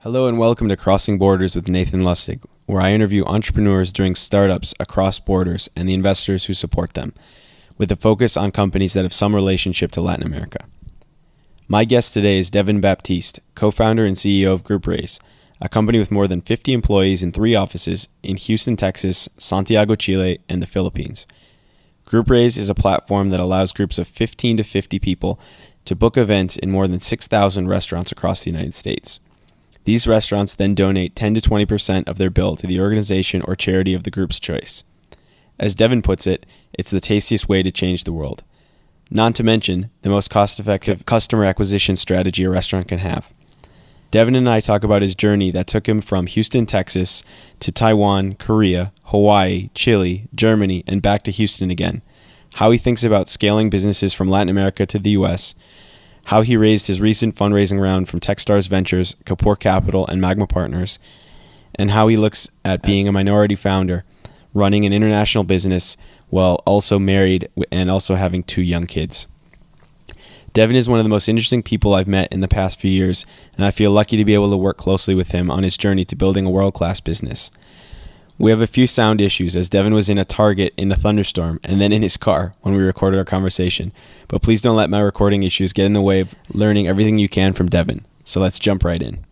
Hello and welcome to Crossing Borders with Nathan Lustig, where I interview entrepreneurs doing startups across borders and the investors who support them, with a focus on companies that have some relationship to Latin America. My guest today is Devin Baptiste, co-founder and CEO of GroupRaise, a company with more than 50 employees in 3 offices in Houston, Texas, Santiago, Chile, and the Philippines. GroupRaise is a platform that allows groups of 15 to 50 people to book events in more than 6,000 restaurants across the United States. These restaurants then donate 10 to 20% of their bill to the organization or charity of the group's choice. As Devin puts it, it's the tastiest way to change the world. Not to mention, the most cost-effective customer acquisition strategy a restaurant can have. Devin and I talk about his journey that took him from Houston, Texas, to Taiwan, Korea, Hawaii, Chile, Germany, and back to Houston again. How he thinks about scaling businesses from Latin America to the U.S., how he raised his recent fundraising round from Techstars Ventures, Kapor Capital, and Magma Partners, and how he looks at being a minority founder, running an international business while also married and also having 2 young kids. Devin is one of the most interesting people I've met in the past few years, and I feel lucky to be able to work closely with him on his journey to building a world-class business. We have a few sound issues as Devin was in a Target in a thunderstorm and then in his car when we recorded our conversation. But please don't let my recording issues get in the way of learning everything you can from Devin. So let's jump right in.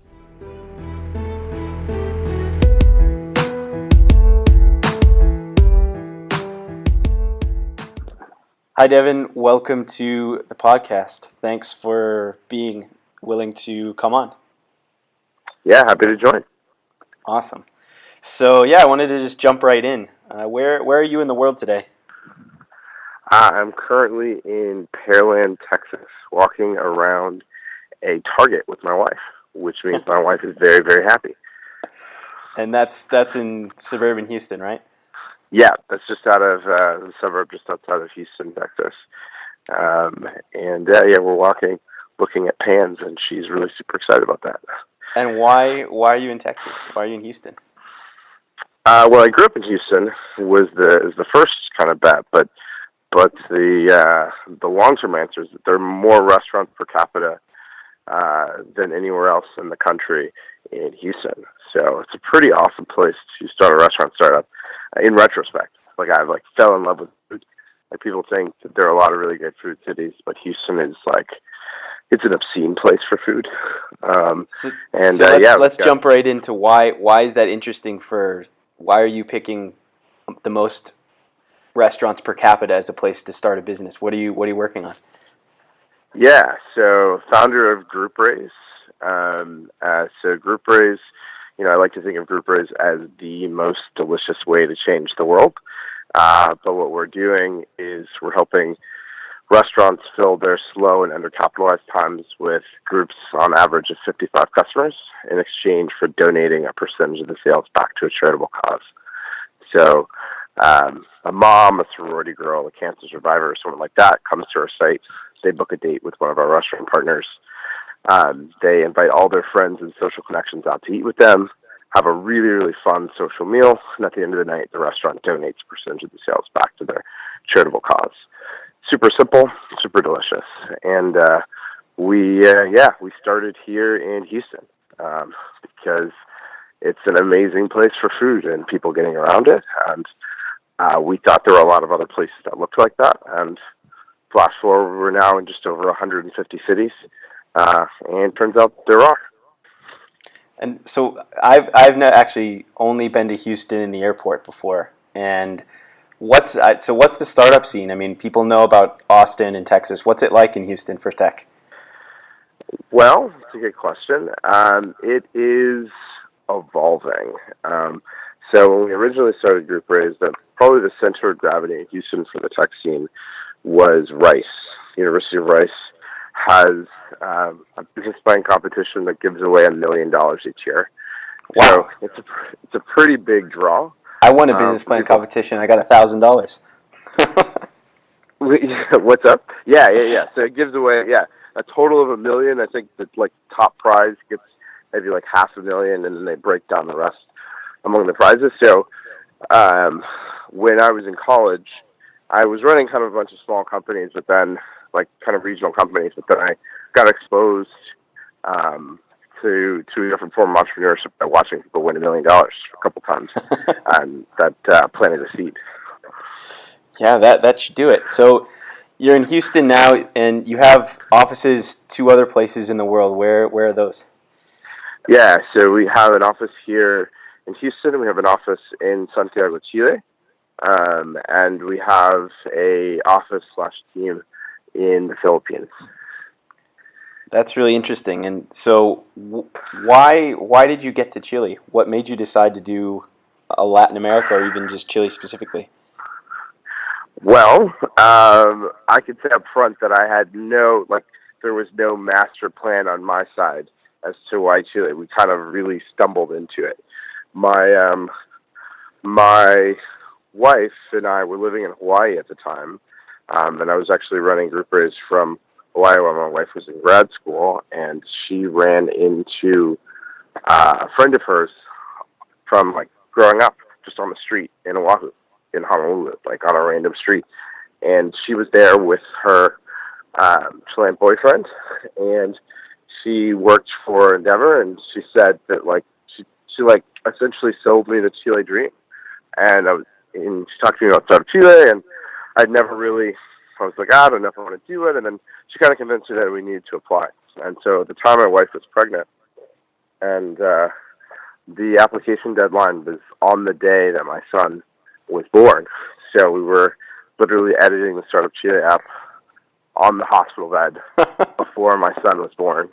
Hi, Devin. Welcome to the podcast. Thanks for being willing to come on. Yeah, happy to join. Awesome. So I wanted to just jump right in. Where are you in the world today? I'm currently in Pearland, Texas, walking around a Target with my wife, which means my wife is very, very happy. And that's in suburban Houston, right? Yeah, that's just out of the suburb just outside of Houston, Texas. We're walking, looking at pans, and she's really super excited about that. And why are you in Texas? Why are you in Houston? Well, I grew up in Houston was the first kind of bet, but the long-term answer is that there are more restaurants per capita than anywhere else in the country in Houston. So it's a pretty awesome place to start a restaurant startup. In retrospect, I fell in love with food. People think that there are a lot of really great food cities, but Houston is it's an obscene place for food. Let's jump right into why is that interesting for. Why are you picking the most restaurants per capita as a place to start a business? What are you working on? Yeah, so founder of GroupRaise. So GroupRaise, I like to think of GroupRaise as the most delicious way to change the world. But what we're doing is we're helping restaurants fill their slow and undercapitalized times with groups on average of 55 customers in exchange for donating a percentage of the sales back to a charitable cause. So a mom, a sorority girl, a cancer survivor, or someone like that comes to our site. They book a date with one of our restaurant partners. They invite all their friends and social connections out to eat with them, have a really, really fun social meal, and at the end of the night, the restaurant donates a percentage of the sales back to their charitable cause. Super simple, super delicious, and we started here in Houston because it's an amazing place for food and people getting around it, and we thought there were a lot of other places that looked like that. And flash forward, we're now in just over 150 cities, and turns out there are. And so I've actually only been to Houston in the airport before, and. What's the startup scene? I mean, people know about Austin and Texas. What's it like in Houston for tech? Well, it's a good question. It is evolving. So when we originally started GroupRaise, probably the center of gravity in Houston for the tech scene was Rice. University of Rice has a business plan competition that gives away $1 million each year. Wow. So it's a pretty big draw. I won a business plan competition. I got $1,000. What's up? Yeah. So it gives away a total of $1 million. I think the top prize gets maybe $500,000, and then they break down the rest among the prizes. So when I was in college, I was running kind of a bunch of small companies, but then kind of regional companies. But then I got exposed to a different form of entrepreneurship by watching people win $1 million a couple times, and that planted a seed. Yeah, that should do it. So you're in Houston now, and you have offices 2 other places in the world. Where are those? Yeah, so we have an office here in Houston. We have an office in Santiago, Chile, and we have a office/team in the Philippines. That's really interesting. And so, why did you get to Chile? What made you decide to do Latin America, or even just Chile specifically? Well, I could say up front that I had there was no master plan on my side as to why Chile. We kind of really stumbled into it. My wife and I were living in Hawaii at the time, and I was actually running GroupRaise from Hawaii while my wife was in grad school, and she ran into a friend of hers from growing up just on the street in Oahu, in Honolulu, on a random street, and she was there with her Chilean boyfriend, and she worked for Endeavor, and she said that she essentially sold me the Chile dream, and she talked to me about Startup Chile, and I was like, I don't know if I want to do it, and then she kind of convinced me that we needed to apply, and so at the time my wife was pregnant, and the application deadline was on the day that my son was born, so we were literally editing the Startup Chile app on the hospital bed before my son was born.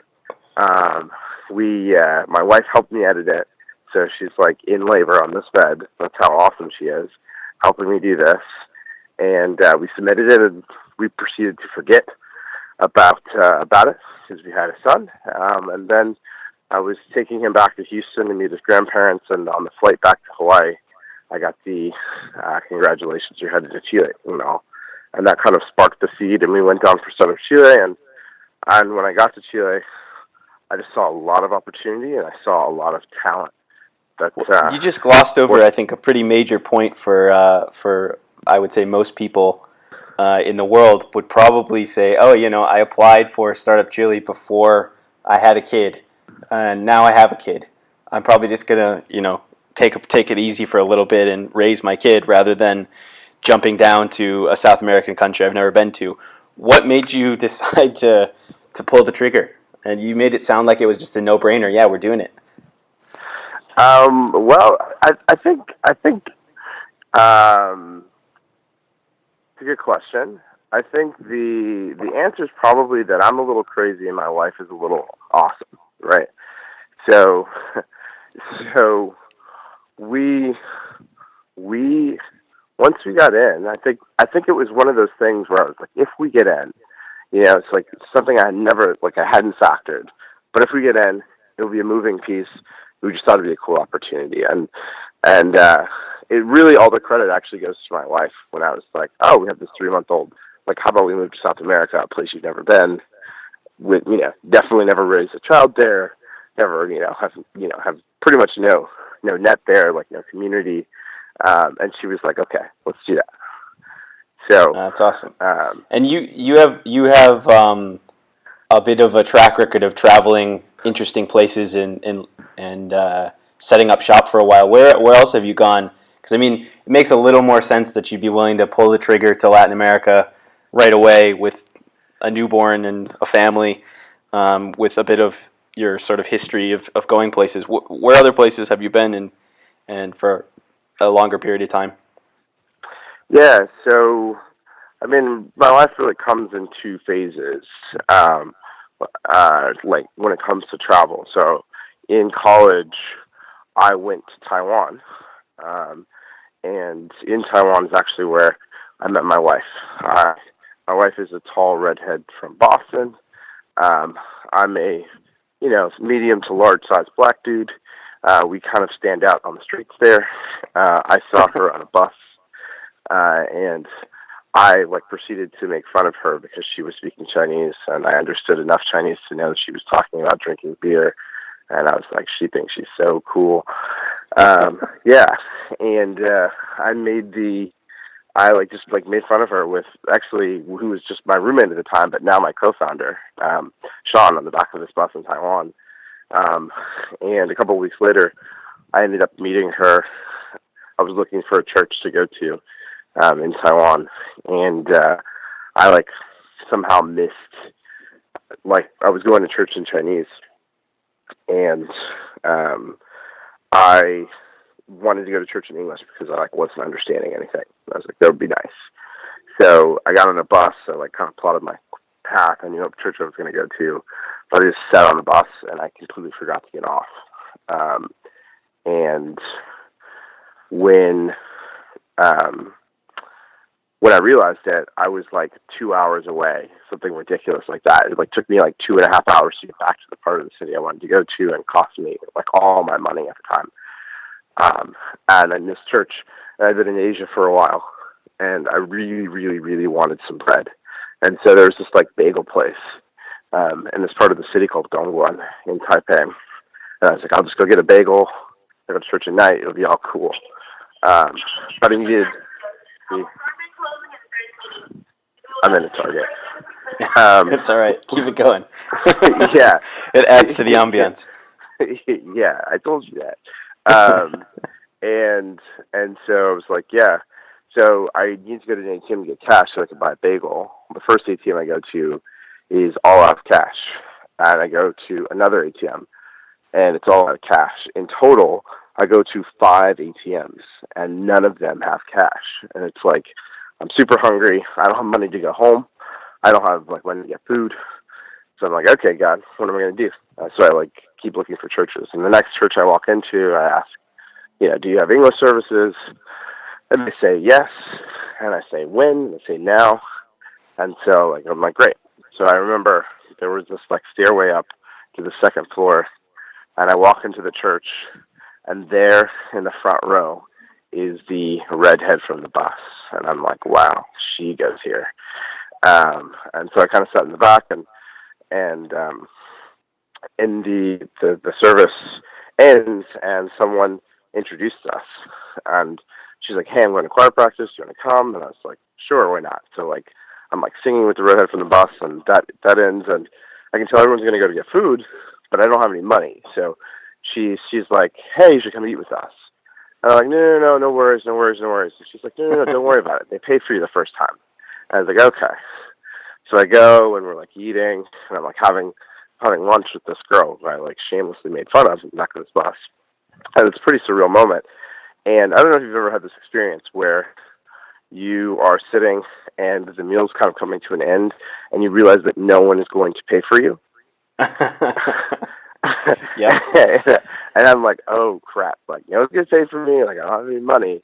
My wife helped me edit it, so she's in labor on this bed. That's how awesome she is, helping me do this. And we submitted it, and we proceeded to forget about it because we had a son. And then I was taking him back to Houston to meet his grandparents, and on the flight back to Hawaii, I got the congratulations, you're headed to Chile, and that kind of sparked the seed, and we went down for Startup Chile, and when I got to Chile, I just saw a lot of opportunity, and I saw a lot of talent. You just glossed over, I think, a pretty major point for I would say most people in the world would probably say, oh, I applied for Startup Chile before I had a kid, and now I have a kid. I'm probably just gonna, take it easy for a little bit and raise my kid rather than jumping down to a South American country I've never been to. What made you decide to pull the trigger? And you made it sound like it was just a no-brainer. Yeah, we're doing it. Well, I think it's a good question. I think the answer is probably that I'm a little crazy and my wife is a little awesome, right? So we once we got in, I think it was one of those things where I was like, if we get in, it's something I hadn't factored. But if we get in, it'll be a moving piece. We just thought it'd be a cool opportunity, and it really, all the credit actually goes to my wife when I was like, oh, we have this 3-month-old. How about we move to South America, a place you've never been? With definitely never raised a child there. Never have pretty much no net there, no community. And she was like, okay, let's do that. So that's awesome. And you have a bit of a track record of traveling interesting places and setting up shop for a while. Where else have you gone? Because it makes a little more sense that you'd be willing to pull the trigger to Latin America right away with a newborn and a family, with a bit of your sort of history of going places. Where other places have you been and for a longer period of time? Yeah, so my life really comes in 2 phases. When it comes to travel. So in college, I went to Taiwan, and in Taiwan is actually where I met my wife. My wife is a tall redhead from Boston. I'm a medium to large size black dude. We kind of stand out on the streets there. I saw her on a bus, and I proceeded to make fun of her because she was speaking Chinese, and I understood enough Chinese to know that she was talking about drinking beer, and I was like, she thinks she's so cool. Yeah, and I made made fun of her with actually who was just my roommate at the time, but now my co-founder, Sean, on the back of this bus in Taiwan. And a couple of weeks later, I ended up meeting her. I was looking for a church to go to in Taiwan, and I somehow missed, I was going to church in Chinese, and I wanted to go to church in English because I wasn't understanding anything. I was like, that would be nice. So I got on a bus. I kind of plotted my path. I knew what church I was going to go to, but I just sat on the bus and I completely forgot to get off. And when I realized that I was 2 hours away, something ridiculous like that. It took me 2.5 hours to get back to the part of the city I wanted to go to, and cost me all my money at the time. And in this church, I've been in Asia for a while, and I really, really, really wanted some bread. And so there was this bagel place in this part of the city called Dongguan in Taipei. And I was like, I'll just go get a bagel, go to church at night, it'll be all cool. But I needed I'm in a Target. It's all right. Keep it going. Yeah. It adds to the ambiance. Yeah, I told you that. And so I was like, yeah. So I need to go to an ATM to get cash so I can buy a bagel. The first ATM I go to is all out of cash. And I go to another ATM, and it's all out of cash. In total, I go to 5 ATMs, and none of them have cash. And it's I'm super hungry. I don't have money to go home. I don't have money to get food. So I'm like, okay, God, what am I going to do? So I keep looking for churches. And the next church I walk into, I ask, do you have English services? And they say yes. And I say when? And they say now. And so I'm like, great. So I remember there was this stairway up to the second floor, and I walk into the church, and there in the front row is the redhead from the bus. And I'm like, wow, she goes here. And so I kind of sat in the back, and in the service ends, and someone introduced us, and she's like, hey, I'm going to choir practice, do you want to come? And I was like, sure, why not? So I'm singing with the redhead from the bus, and that ends, and I can tell everyone's going to go to get food, but I don't have any money. So she's like, hey, you should come eat with us. And I'm like, no worries. And she's like, no, don't worry about it. They pay for you the first time. And I was like, okay. So I go, and we're eating, and I'm having lunch with this girl who I shamelessly made fun of in the back of this bus. And it's a pretty surreal moment. And I don't know if you've ever had this experience where you are sitting and the meal's kind of coming to an end, and you realize that no one is going to pay for you. Yeah. And I'm like, oh crap, no one's gonna pay for me, I don't have any money.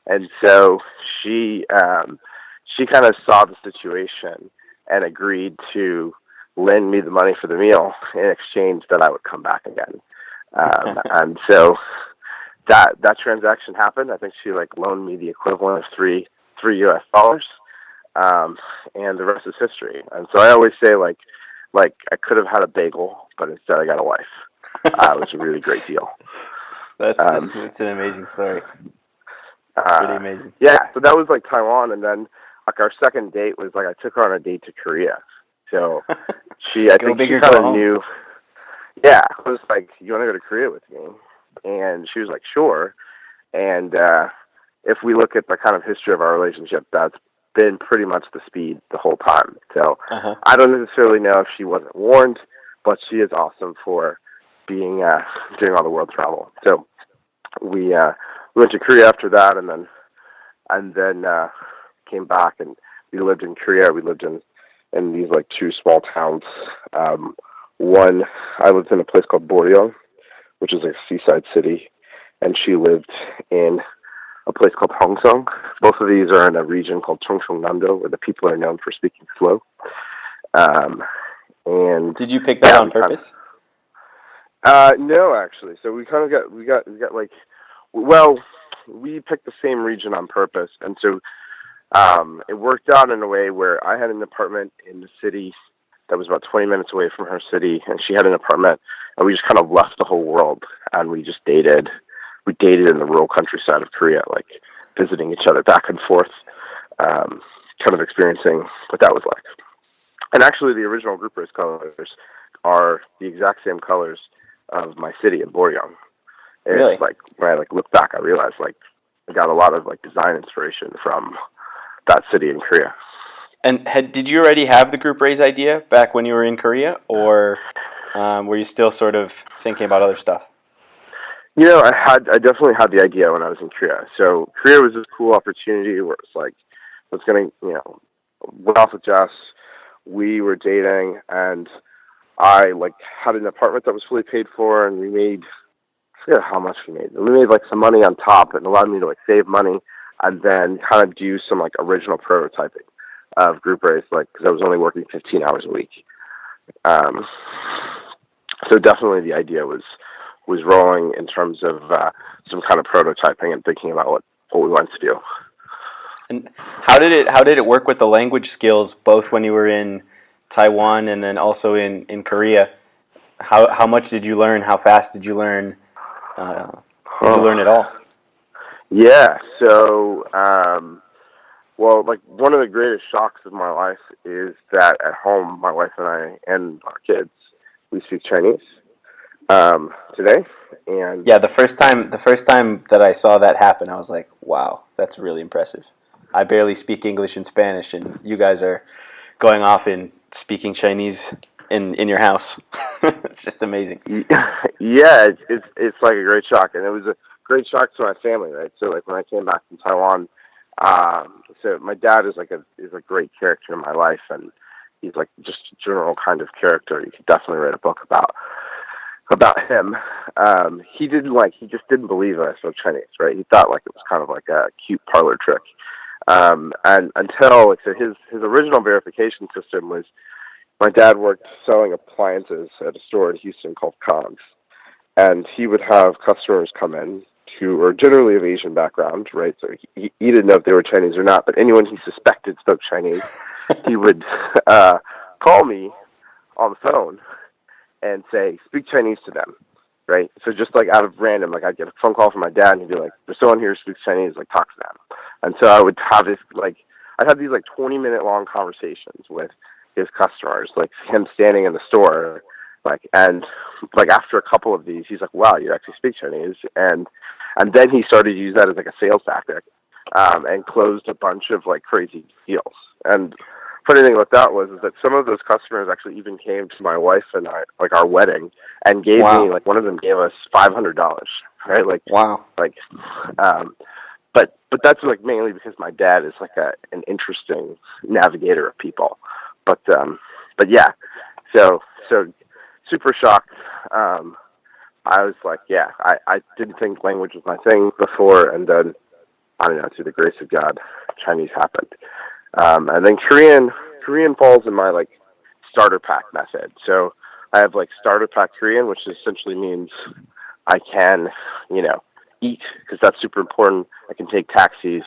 And so she kind of saw the situation and agreed to lend me the money for the meal in exchange that I would come back again. And so that transaction happened. I think she loaned me the equivalent of $3 US, and the rest is history. And so I always say I could have had a bagel, but instead I got a wife. It was a really great deal. It's an amazing story. Pretty amazing. Yeah, so that was Taiwan, and then our second date was I took her on a date to Korea. So I think she kind of knew. Yeah, I was like, you want to go to Korea with me? And she was like, sure. And if we look at the kind of history of our relationship, that's been pretty much the speed the whole time. So I don't necessarily know if she wasn't warned, but she is awesome for being doing all the world travel. So we went to Korea after that, and then came back, and we lived in Korea. We lived in these 2 small towns. One, I lived in a place called Boryeong, which is a seaside city, and she lived in a place called Hongseong. Both of these are in a region called Chungcheongnam-do, where the people are known for speaking slow. And did you pick that on purpose? No, actually. So we kind of got we picked the same region on purpose, and so it worked out in a way where I had an apartment in the city that was about 20 minutes away from her city, and she had an apartment, and we just kind of left the whole world, and we just dated. We dated in the rural countryside of Korea, visiting each other back and forth, kind of experiencing what that was like. And actually, the original GroupRaise colors are the exact same colors of my city in Boryong. Really? It's like when I like look back, I realized like I got a lot of like design inspiration from that city in Korea. And did you already have the GroupRaise idea back when you were in Korea, or were you still sort of thinking about other stuff? You know, I definitely had the idea when I was in Korea. So Korea was this cool opportunity where it's like I was gonna, went off with Jess. We were dating, and I like had an apartment that was fully paid for, and we made, I forget how much we made. We made like some money on top, and allowed me to like save money, and then kind of do some like original prototyping of GroupRaise, like because I was only working 15 hours a week. So definitely the idea was rolling in terms of some kind of prototyping and thinking about what we wanted to do. And how did it work with the language skills, both when you were in Taiwan and then also in Korea? How much did you learn? How fast did you learn? Did you learn it all? Yeah. So, well, like one of the greatest shocks of my life is that at home, my wife and I and our kids, we speak Chinese today. And yeah, the first time that I saw that happen, I was like, wow, that's really impressive. I barely speak English and Spanish, and you guys are going off and speaking Chinese in your house. It's just amazing. Yeah, it's like a great shock, and it was a great shock to my family, right? So like when I came back from Taiwan, so my dad is a great character in my life, and he's like just a general kind of character you could definitely write a book about him. He just didn't believe that I spoke Chinese, right? He thought like it was kind of like a cute parlor trick. And until so his original verification system was, my dad worked selling appliances at a store in Houston called Cogs, and he would have customers come in who were generally of Asian background, right? So he didn't know if they were Chinese or not, but anyone he suspected spoke Chinese, he would call me on the phone and say, speak Chinese to them, right? So just like out of random, like I'd get a phone call from my dad and he'd be like, there's someone here who speaks Chinese, like talk to them. And so I would have this, like, I'd have these like 20-minute long conversations with his customers, like him standing in the store, like, and like after a couple of these, he's like, wow, you actually speak Chinese. And then he started to use that as like a sales tactic, and closed a bunch of like crazy deals. And funny thing about that was is that some of those customers actually even came to my wife and I, like our wedding, and gave me, like one of them gave us $500, right? Like, wow. Like, but that's like mainly because my dad is like an interesting navigator of people. But yeah, so super shocked. I was like, yeah, I didn't think language was my thing before, and then I don't know, through the grace of God, Chinese happened. And then Korean falls in my like starter pack method. So I have like starter pack Korean, which essentially means I can, eat, because that's super important. I can take taxis.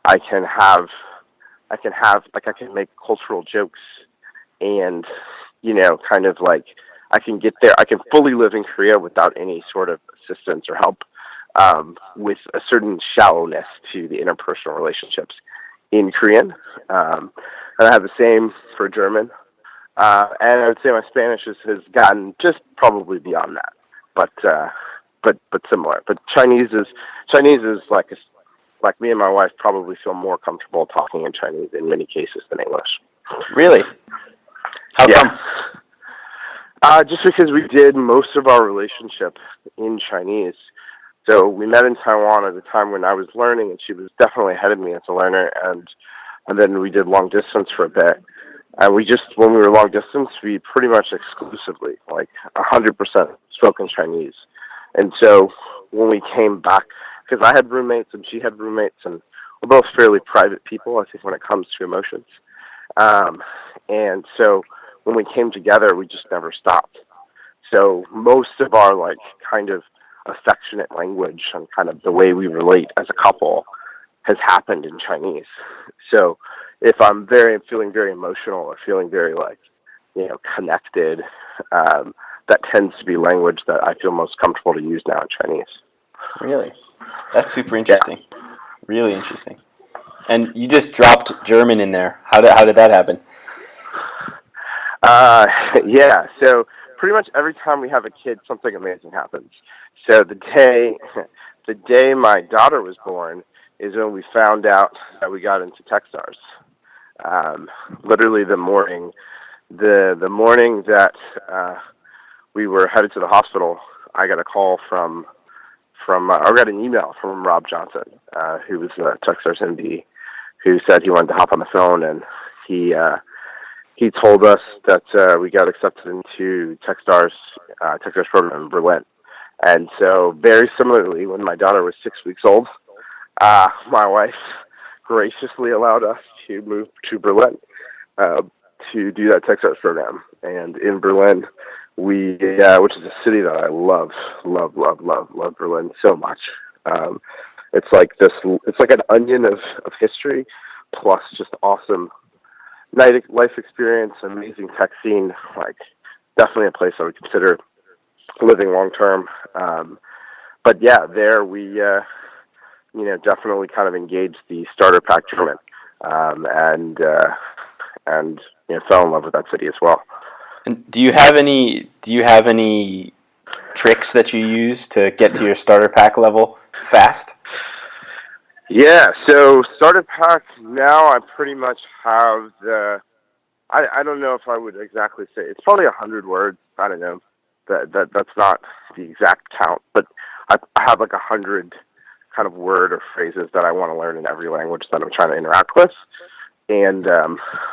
I can make cultural jokes, and, kind of like I can get there. I can fully live in Korea without any sort of assistance or help, with a certain shallowness to the interpersonal relationships in Korean. And I have the same for German. And I would say my Spanish has gotten just probably beyond that, but similar. But Chinese is like me and my wife probably feel more comfortable talking in Chinese in many cases than English. Really? How come? Just because we did most of our relationship in Chinese. So we met in Taiwan at a time when I was learning, and she was definitely ahead of me as a learner, and then we did long distance for a bit. And when we were long distance, we pretty much exclusively, like 100% spoke in Chinese. And so when we came back, because I had roommates and she had roommates, and we're both fairly private people, I think, when it comes to emotions. And so when we came together, we just never stopped. So most of our like kind of affectionate language and kind of the way we relate as a couple has happened in Chinese. So if I'm feeling very emotional or feeling very like, connected, that tends to be language that I feel most comfortable to use now in Chinese. Really? That's super interesting. Yeah. Really interesting. And you just dropped German in there. How did that happen? Yeah. So pretty much every time we have a kid, something amazing happens. So the day my daughter was born is when we found out that we got into Techstars. Literally the morning that we were headed to the hospital, I got a call I got an email from Rob Johnson, who was Techstars MD, who said he wanted to hop on the phone, and he told us that we got accepted into Techstars program in Berlin. And so, very similarly, when my daughter was 6 weeks old, my wife graciously allowed us to move to Berlin to do that Techstars program. And in Berlin, which is a city that I love Berlin so much. It's like an onion of history, plus just awesome life experience, amazing tech scene. Like, definitely a place I would consider living long term. But yeah, there we definitely kind of engaged the starter pack tournament, and fell in love with that city as well. And do you have any tricks that you use to get to your starter pack level fast? Yeah, so starter pack now I pretty much have I don't know if I would exactly say it's probably 100 words. I don't know. That's not the exact count, but I have like 100 kind of word or phrases that I want to learn in every language that I'm trying to interact with, and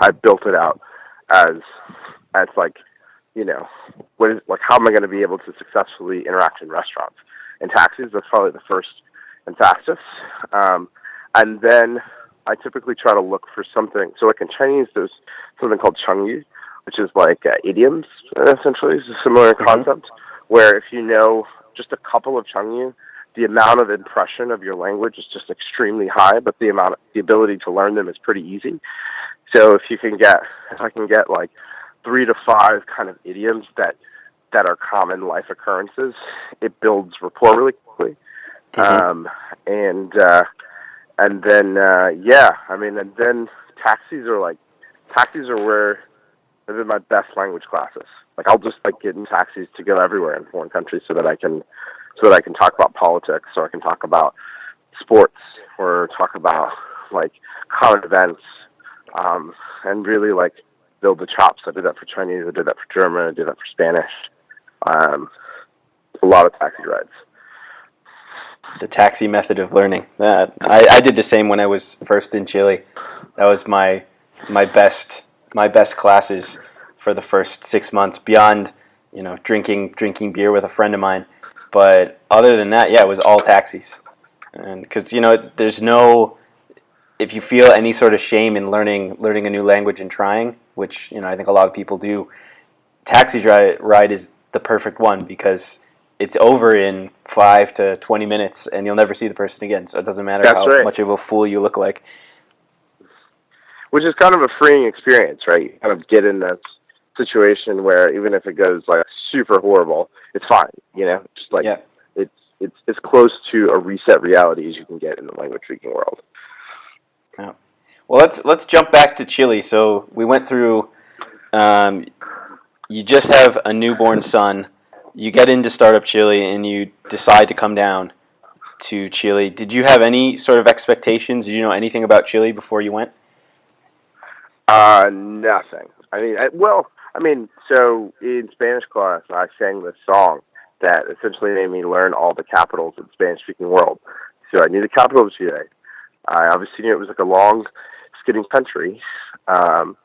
I built it out as like, how am I going to be able to successfully interact in restaurants and taxis? That's probably the first and fastest. And then I typically try to look for something. So like in Chinese, there's something called chengyu, which is like idioms, essentially. It's a similar concept, where if you know just a couple of chengyu, the amount of impression of your language is just extremely high, but the ability to learn them is pretty easy. So if I can get like 3 to 5 kind of idioms that are common life occurrences, it builds rapport really quickly. And then taxis are where they're my best language classes. Like, I'll just like get in taxis to go everywhere in foreign countries so that I can talk about politics, or I can talk about sports, or talk about like current events, and really like build the chops. I did that for Chinese, I did that for German, I did that for Spanish. A lot of taxi rides. The taxi method of learning. I did the same when I was first in Chile. That was my best classes for the first 6 months, beyond drinking beer with a friend of mine. But other than that, yeah, it was all taxis. And because there's no, if you feel any sort of shame in learning a new language and trying, which I think a lot of people do, taxi ride is the perfect one, because it's over in 5 to 20 minutes, and you'll never see the person again. So it doesn't matter much of a fool you look like. Which is kind of a freeing experience, right? You kind of get in that situation where even if it goes like super horrible, it's fine. Just like it's as close to a reset reality as you can get in the language speaking world. Yeah. Well, let's jump back to Chile. So we went through. You just have a newborn son. You get into Startup Chile and you decide to come down to Chile. Did you have any sort of expectations? Did you know anything about Chile before you went? Nothing. So in Spanish class, I sang this song that essentially made me learn all the capitals of the Spanish-speaking world. So I knew the capital of Chile. I obviously knew it was like a long, skinny country. And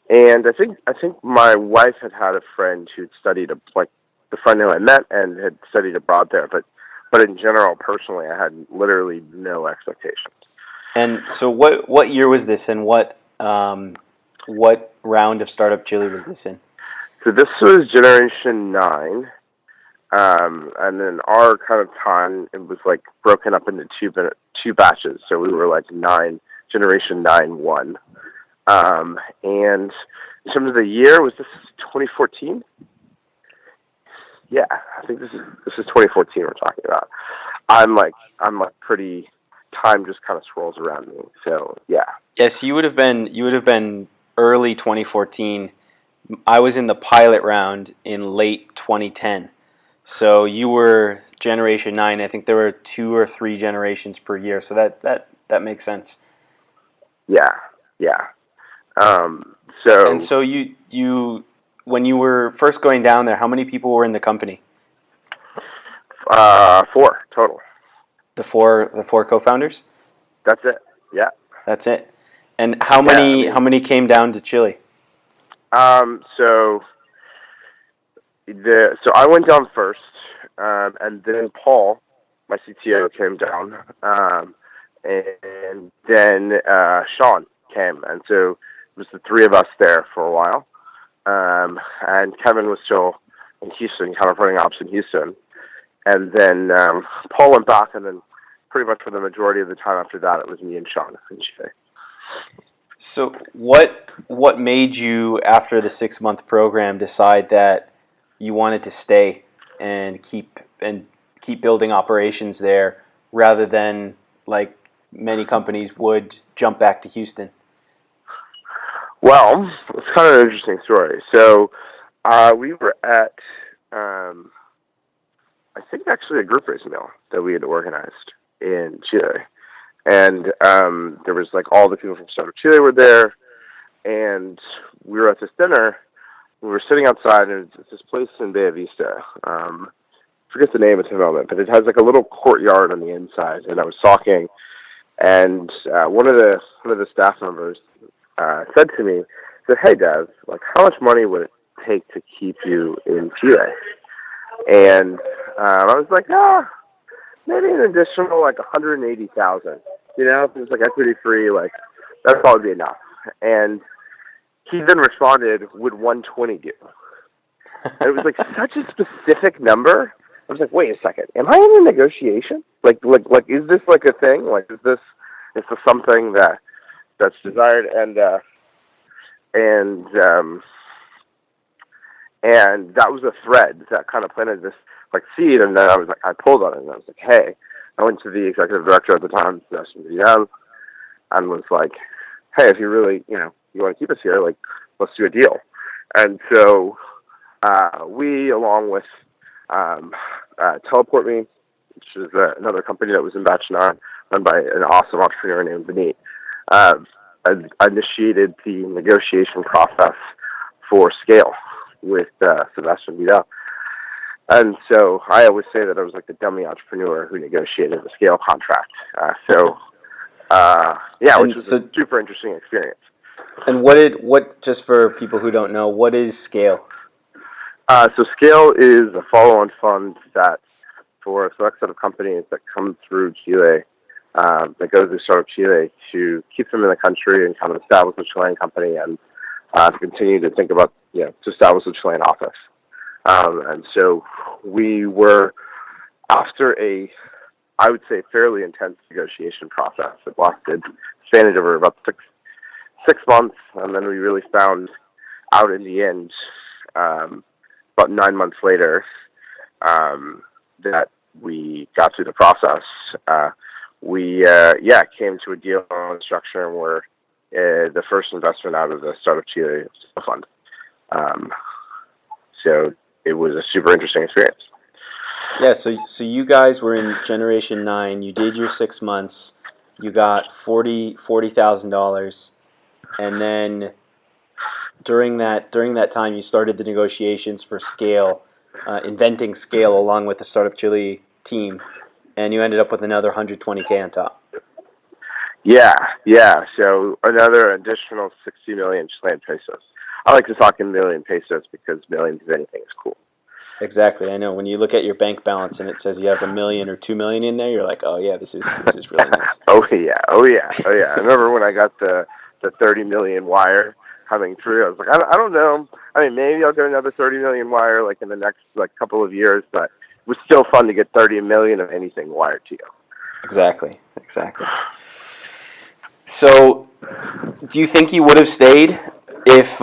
I think my wife had a friend who'd studied the friend who I met and had studied abroad there, but in general, personally, I had literally no expectations. And so, what year was this, and what round of Startup Chile was this in? So this was Generation 9, and then our kind of time, it was like broken up into two batches. So we were like Generation 9-1, and in terms of the year, was this 2014? Yeah, I think this is 2014 we're talking about. I'm pretty, time just kind of swirls around me. So yeah. Yes, you would have been early 2014, I was in the pilot round in late 2010. So you were generation 9. I think there were 2 or 3 generations per year. So that makes sense. Yeah, yeah. So And so you when you were first going down there, how many people were in the company? 4 total. The four co-founders? That's it. Yeah. That's it. And how Yeah. I many mean, how many came down to Chile? so I went down first, and then Paul, my CTO, came down, and then Sean came, and so it was the 3 of us there for a while. And Kevin was still in Houston, kind of running ops in Houston. And then Paul went back, and then pretty much for the majority of the time after that, it was me and Sean in Chile. So what made you, after the 6-month program, decide that you wanted to stay and keep building operations there rather than, like many companies would, jump back to Houston? Well, it's kind of an interesting story. So we were at, I think actually a GroupRaise meal that we had organized in Chile. And there was like all the people from Startup Chile were there, and we were at this dinner. We were sitting outside, and it's this place in Bella Vista. Forget the name at the moment, but it has like a little courtyard on the inside. And I was talking, and one of the staff members said to me, said, "Hey, Dev, like how much money would it take to keep you in Chile?" And I was like, maybe an additional like 180,000. You know, if it was like equity free, like that'd probably be enough. And he then responded, "Would 120 do?" And it was like such a specific number. I was like, wait a second, am I in a negotiation? Like, is this like a thing? Like, is this something that's desired? And that was a thread that kind of planted this like seed. And then I pulled on it, and I was like, hey, I went to the executive director at the time, Devin, and was like, hey, if you really, you want to keep us here, like, let's do a deal. And so we, along with Teleport Me, which is another company that was in Batch 9, run by an awesome entrepreneur named Vinny, initiated the negotiation process for Scale with Sebastian Vidal. And so I always say that I was like the dummy entrepreneur who negotiated the Scale contract. Which was a super interesting experience. And what just for people who don't know, what is Scale? So Scale is a follow-on fund that for a select set of companies that come through Chile, that go through Startup Chile to keep them in the country and kind of establish a Chilean company and to continue to think about, to establish a Chilean office. And so we were, after I would say, fairly intense negotiation process that spanned over about six months, and then we really found out in the end, about 9 months later, that we got through the process. We came to a deal on structure, and we're the first investment out of the Startup Chile fund. So it was a super interesting experience. Yeah, so you guys were in Generation 9. You did your 6 months. You got $40,000, and then during that time, you started the negotiations for Scale, inventing Scale along with the Startup Chile team, and you ended up with another 120K on top. Yeah. So another additional 60 million Chilean pesos. I like to talk in million pesos because millions of anything is cool. Exactly, I know. When you look at your bank balance and it says you have $1 million or $2 million in there, you're like, oh yeah, this is really nice. Oh yeah. I remember when I got the 30 million wire coming through. I was like, I don't know. I mean, maybe I'll get another 30 million wire like in the next couple of years, but it was still fun to get 30 million of anything wired to you. Exactly. So, do you think you would have stayed if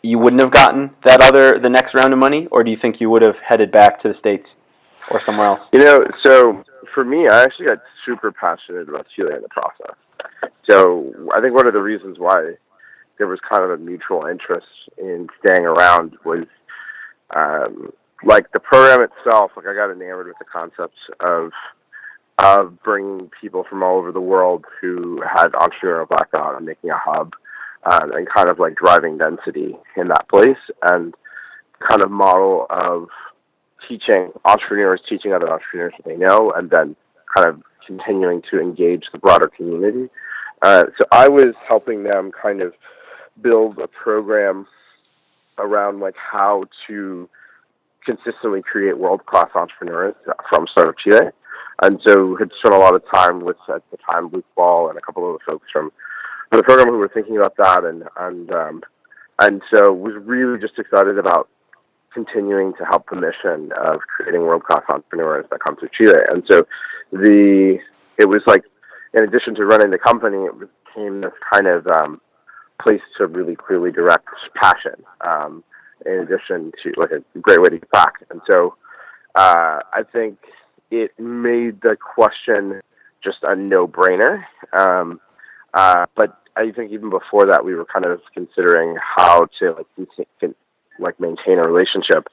you wouldn't have gotten the next round of money, or do you think you would have headed back to the States or somewhere else? So for me, I actually got super passionate about Chile in the process. So I think one of the reasons why there was kind of a mutual interest in staying around was like the program itself. Like I got enamored with the concepts of bringing people from all over the world who had entrepreneurial background and making a hub, and kind of like driving density in that place, and kind of model of teaching other entrepreneurs what they know, and then kind of continuing to engage the broader community. So I was helping them kind of build a program around like how to consistently create world-class entrepreneurs from Startup Chile. And so had spent a lot of time with, at the time, Luke Ball and a couple of the folks from the program who were thinking about that, and so was really just excited about continuing to help the mission of creating world-class entrepreneurs that come to Chile. And so it was like, in addition to running the company, it became this kind of place to really clearly direct passion, in addition to like a great way to get back. And so I think it made the question just a no-brainer. But I think even before that, we were kind of considering how to maintain a relationship.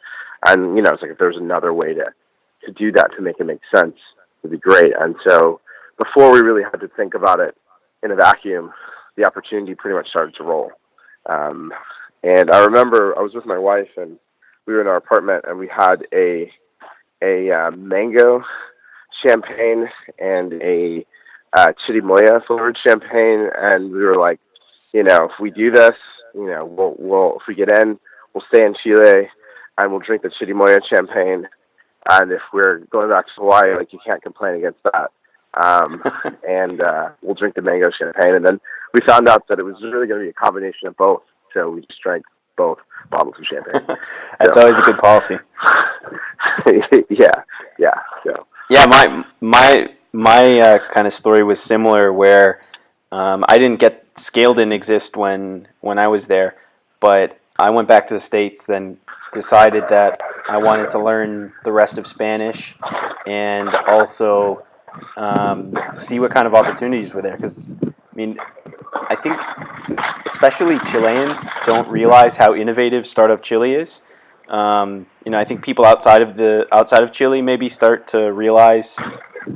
And, it's like if there's another way to do that, to make it make sense, would be great. And so before we really had to think about it in a vacuum, the opportunity pretty much started to roll. And I remember I was with my wife, and we were in our apartment, and we had a mango champagne and a chirimoya flavored champagne, and we were like, if we do this, we'll if we get in, we'll stay in Chile, and we'll drink the chirimoya champagne, and if we're going back to Hawaii, like, you can't complain against that. And we'll drink the mango champagne, and then we found out that it was really going to be a combination of both, so we just drank both bottles of champagne. That's always a good policy. Yeah. So. Yeah, my kind of story was similar, where Scale didn't exist when I was there, but I went back to the States, then decided that I wanted to learn the rest of Spanish, and also see what kind of opportunities were there. Because, I think especially Chileans don't realize how innovative Startup Chile is. I think people outside of Chile maybe start to realize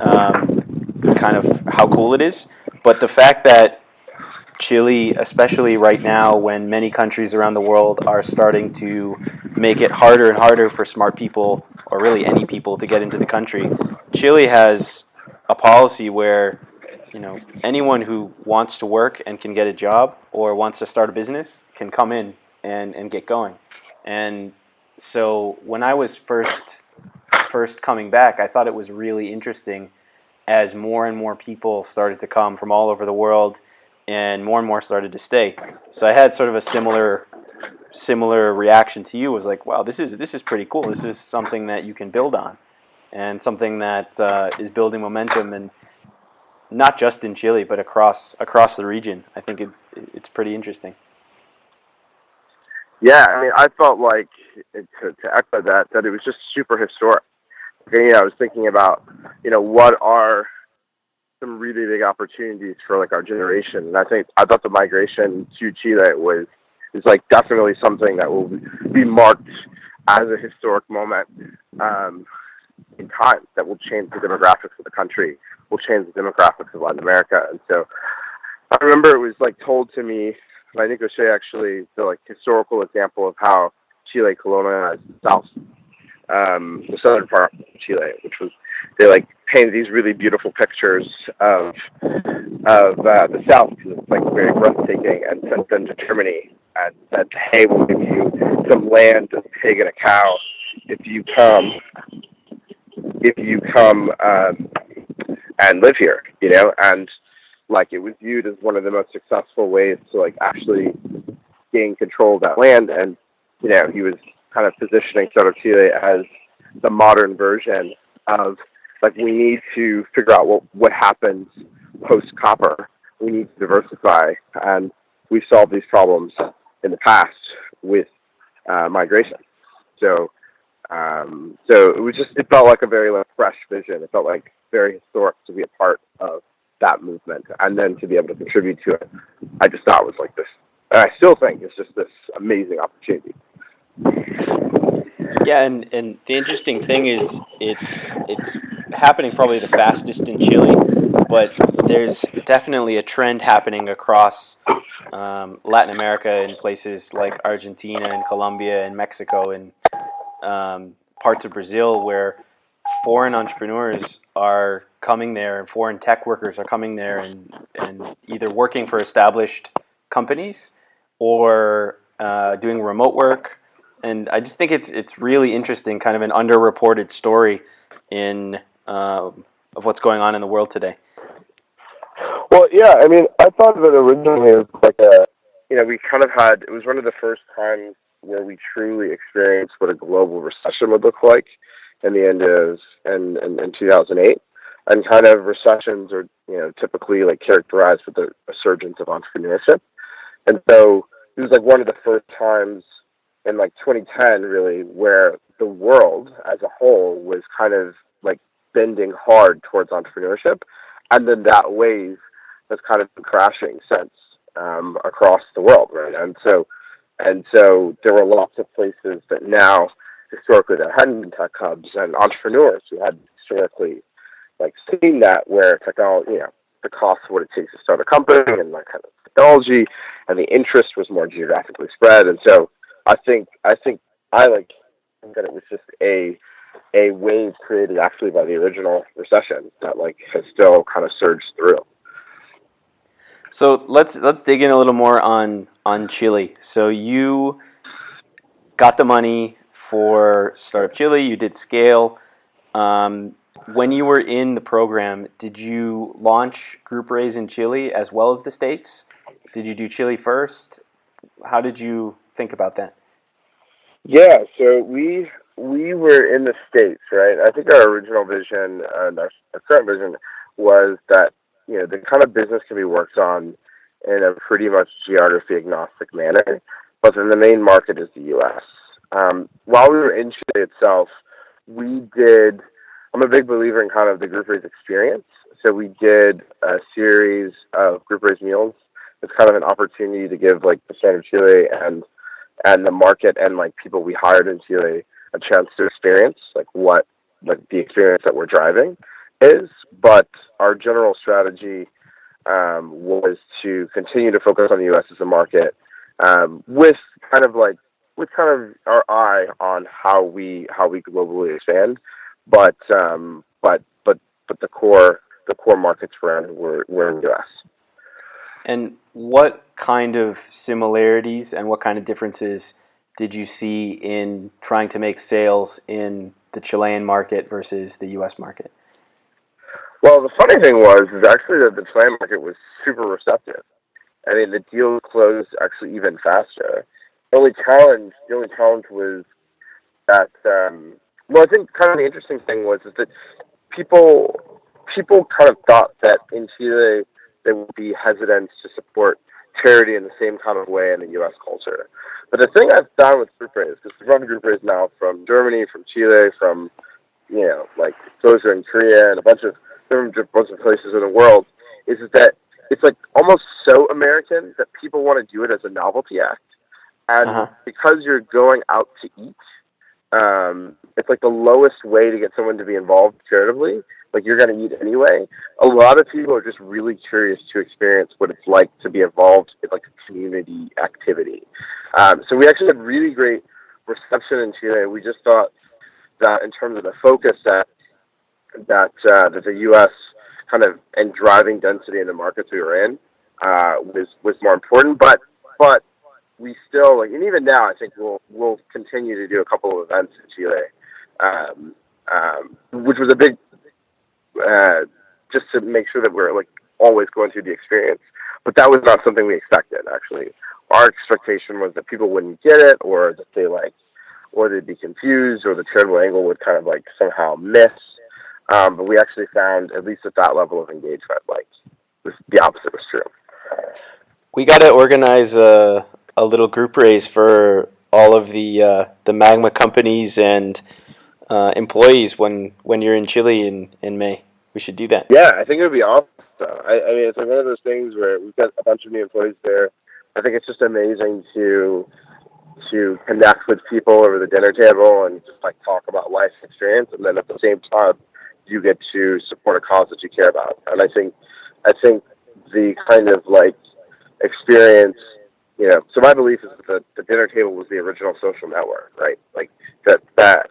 kind of how cool it is. But the fact that Chile, especially right now, when many countries around the world are starting to make it harder and harder for smart people, or really any people, to get into the country, Chile has a policy where anyone who wants to work and can get a job or wants to start a business can come in and get going. And so when I was first coming back, I thought it was really interesting as more and more people started to come from all over the world, and more started to stay. So I had sort of a similar reaction to you. Was like, wow, this is pretty cool. This is something that you can build on, and something that is building momentum, and not just in Chile, but across the region. I think it's pretty interesting. Yeah, I felt like, to echo that it was just super historic. I was thinking about, what are some really big opportunities for like our generation, and I thought the migration to Chile is like definitely something that will be marked as a historic moment in time, that will change the demographics of the country, will change the demographics of Latin America. And so I remember it was like told to me by Nico Shea, actually, the like historical example of how Chile colonized the southern part of Chile, which was, they like painted these really beautiful pictures of the South, because it's like very breathtaking, and sent them to Germany and said, hey, we'll give you some land, a pig and a cow if you come and live here, and like it was viewed as one of the most successful ways to like actually gain control of that land. And he was kind of positioning Startup Chile as the modern version of like, we need to figure out what happens post copper. We need to diversify, and we've solved these problems in the past with migration. So it felt like a very like fresh vision. It felt like very historic to be a part of that movement, and then to be able to contribute to it, I just thought was like this And I still think it's just this amazing opportunity. Yeah, and the interesting thing is it's happening probably the fastest in Chile, but there's definitely a trend happening across Latin America in places like Argentina and Colombia and Mexico and parts of Brazil where foreign entrepreneurs are coming there and foreign tech workers are coming there and either working for established companies or doing remote work. And I just think it's really interesting, kind of an underreported story in of what's going on in the world today. Well, yeah, I mean, I thought of it originally as like we kind of had, it was one of the first times where we truly experienced what a global recession would look like in the end of, in 2008. And kind of recessions are, typically like characterized with the resurgence of entrepreneurship. And so it was like one of the first times in like 2010 really where the world as a whole was kind of like bending hard towards entrepreneurship. And then that wave has kind of been crashing since across the world, right? And so there were lots of places that now historically there hadn't been tech hubs and entrepreneurs who had historically like seen that where technology, the cost of what it takes to start a company and like kind of technology and the interest was more geographically spread. And so I think I like think that it was just a wave created actually by the original recession that like has still kind of surged through. So let's dig in a little more on Chile. So you got the money for Startup Chile. You did scale. When you were in the program, did you launch GroupRaise in Chile as well as the States? Did you do Chile first? How did you think about that? Yeah, so we were in the States, right? I think our original vision and our current vision was that the kind of business can be worked on in a pretty much geography agnostic manner, but then the main market is the U.S. While we were in Chile itself, we did. I'm a big believer in kind of the GroupRaise experience, so we did a series of GroupRaise meals. It's kind of an opportunity to give like the Startup Chile and the market and like people we hired in Chile a chance to experience like what like the experience that we're driving is. But our general strategy was to continue to focus on the U.S. as a market with kind of our eye on how we globally expand, but the core markets were in the U.S. And what kind of similarities and what kind of differences did you see in trying to make sales in the Chilean market versus the U.S. market? Well, the funny thing is actually that the Chilean market was super receptive. I mean, the deal closed actually even faster. The only challenge was that, I think kind of the interesting thing is that people kind of thought that in Chile they would be hesitant to support charity in the same kind of way in the U.S. culture. But the thing I've found with GroupRaise, because we've run GroupRaise now from Germany, from Chile, from like those are in Korea and a bunch of places in the world, is that it's like almost so American that people want to do it as a novelty act, and because you're going out to eat, it's like the lowest way to get someone to be involved charitably. Like you're going to eat anyway. A lot of people are just really curious to experience what it's like to be involved in like a community activity. So we actually had really great reception in Chile. We just thought that in terms of the focus that the U.S. kind of and driving density in the markets we were in was more important. But we still and even now I think we'll continue to do a couple of events in Chile, which was a big just to make sure that we're like always going through the experience. But that was not something we expected. Actually, our expectation was that people wouldn't get it, or that or they'd be confused, or the charitable angle would kind of like somehow miss. But we actually found, at least at that level of engagement, like the opposite was true. We got to organize a little GroupRaise for all of the Magma companies and employees when you're in Chile in May. We should do that. Yeah, I think it would be awesome. I mean, it's like one of those things where we've got a bunch of new employees there. I think it's just amazing to connect with people over the dinner table and just like talk about life experience, and then at the same time you get to support a cause that you care about. And I think the kind of like experience, so my belief is that the dinner table was the original social network, right? Like that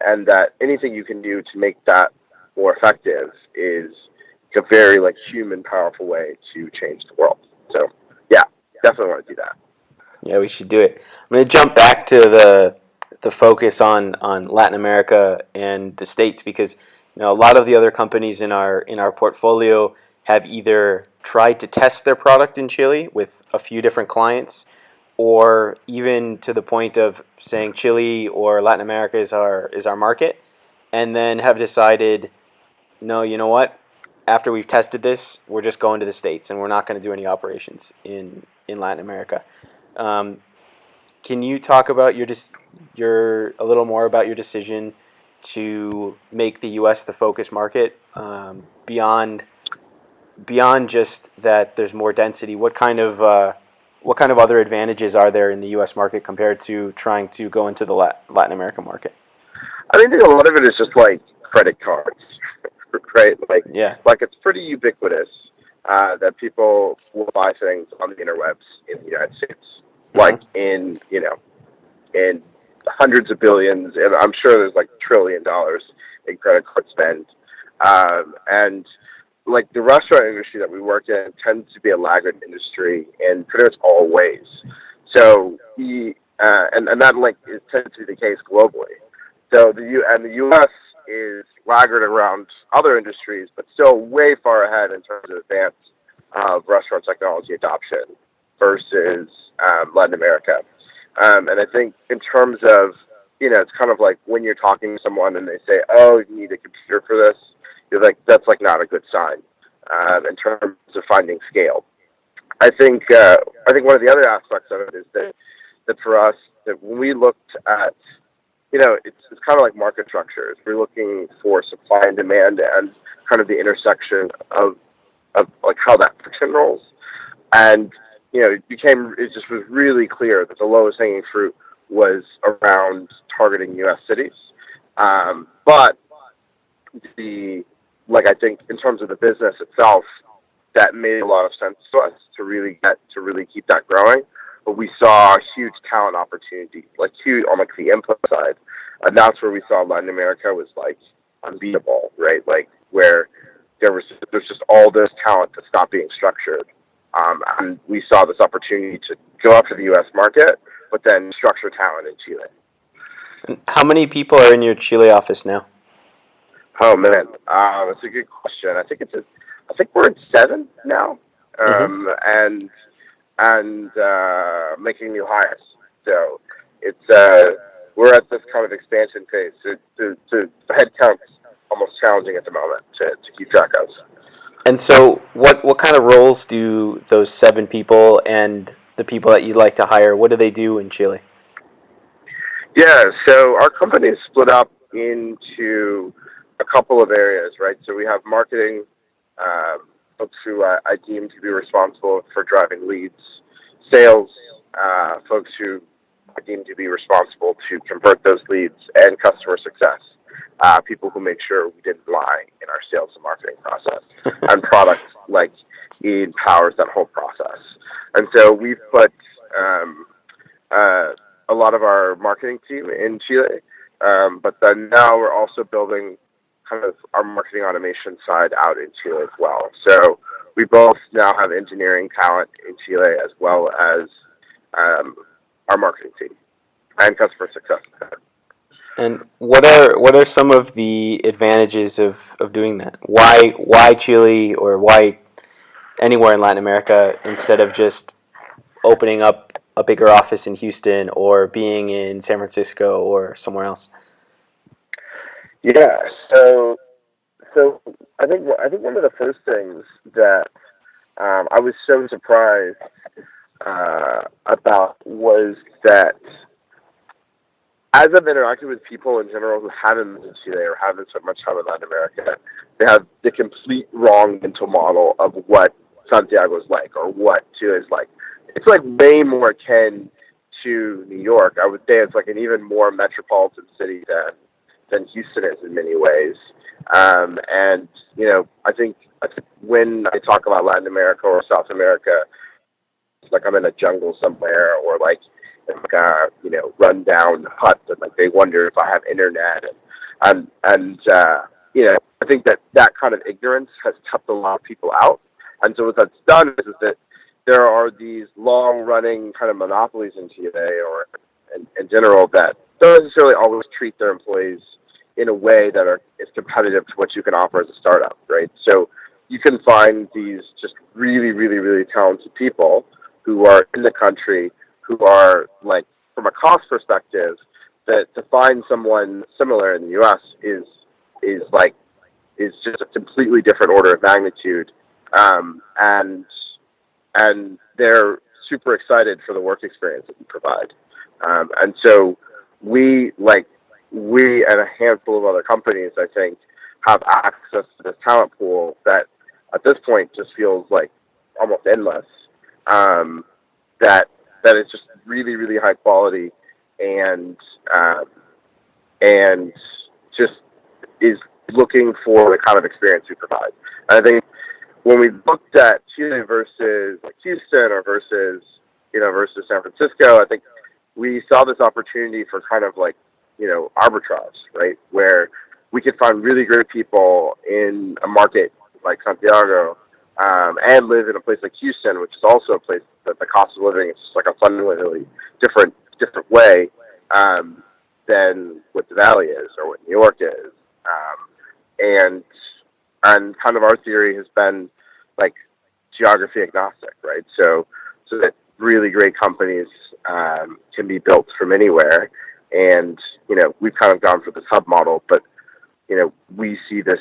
and that anything you can do to make that more effective is a very like human powerful way to change the world. So yeah, definitely want to do that. Yeah, we should do it. I'm going to jump back to the focus on Latin America and the States, because a lot of the other companies in our portfolio have either tried to test their product in Chile with a few different clients, or even to the point of saying Chile or Latin America is our market, and then have decided, no, you know what? After we've tested this, we're just going to the States, and we're not going to do any operations in Latin America. Um, can you talk about your a little more about your decision to make the U.S. the focus market, beyond just that there's more density? What kind of other advantages are there in the U.S. market compared to trying to go into the Latin America market? I think a lot of it is just like credit cards, right? Yeah. Like it's pretty ubiquitous that people will buy things on the interwebs in the United States, like in hundreds of billions, and I'm sure there's like $1 trillion in credit card spend. And like the restaurant industry that we work in tends to be a laggard industry in pretty much all ways. So and that like it tends to be the case globally. So the U.S. is laggard around other industries, but still way far ahead in terms of advance of restaurant technology adoption versus Latin America. And I think in terms of, it's kind of like when you're talking to someone and they say, oh, you need a computer for this, you're like, that's like not a good sign in terms of finding scale. I think one of the other aspects of it is that for us, that when we looked at, it's kind of like market structures. We're looking for supply and demand and kind of the intersection of like how that friction rolls. And, it just was really clear that the lowest hanging fruit was around targeting U.S. cities. But I think in terms of the business itself, that made a lot of sense to us to really keep that growing. But we saw a huge talent opportunity, like huge on like the input side, and that's where we saw Latin America was like unbeatable, right? Like where there's just all this talent to stop being structured, and we saw this opportunity to go after the U.S. market, but then structure talent in Chile. And how many people are in your Chile office now? Oh man, that's a good question. I think we're at 7 now, and making new hires. So it's we're at this kind of expansion phase. The headcount's almost challenging at the moment to keep track of. And so, what kind of roles do those 7 people and the people that you'd like to hire, what do they do in Chile? Yeah, so our company is split up into a couple of areas, right? So we have marketing, folks who I deem to be responsible for driving leads, sales, folks who I deem to be responsible to convert those leads, and customer success, people who make sure we didn't lie in our sales and marketing process, and product like it powers that whole process. And so we've put a lot of our marketing team in Chile, but then now we're also building kind of our marketing automation side out in Chile as well. So we both now have engineering talent in Chile as well as our marketing team and customer success. And what are some of the advantages of doing that? Why Chile, or why anywhere in Latin America instead of just opening up a bigger office in Houston or being in San Francisco or somewhere else? Yeah, so I think one of the first things that I was so surprised about was that as I've interacted with people in general who haven't been to Chile or haven't spent much time in Latin America, they have the complete wrong mental model of what Santiago is like or what Chile is like. it's like way more akin to New York. I would say it's like an even more metropolitan city than Houston is in many ways. And I think when I talk about Latin America or South America, it's like I'm in a jungle somewhere, or like in like a rundown hut, and like they wonder if I have internet, and I think that kind of ignorance has kept a lot of people out. And so what that's done is that there are these long-running kind of monopolies in Chile, or in general, that don't necessarily always treat their employees in a way that is competitive to what you can offer as a startup, right? So you can find these just really, really, really talented people who are in the country, who are like, from a cost perspective, that to find someone similar in the U.S. is just a completely different order of magnitude, and they're super excited for the work experience that we provide. And so we and a handful of other companies, I think, have access to this talent pool that at this point just feels like almost endless. That is just really, really high quality, and and just is looking for the kind of experience we provide. And I think when we looked at Chile versus like Houston, or versus San Francisco, I think we saw this opportunity for kind of like arbitrage, right, where we could find really great people in a market like Santiago, and live in a place like Houston, which is also a place that the cost of living is just like a fundamentally different way, than what the Valley is or what New York is. And kind of our theory has been like geography agnostic, right? So that really great companies can be built from anywhere. And we've kind of gone for this hub model, but we see that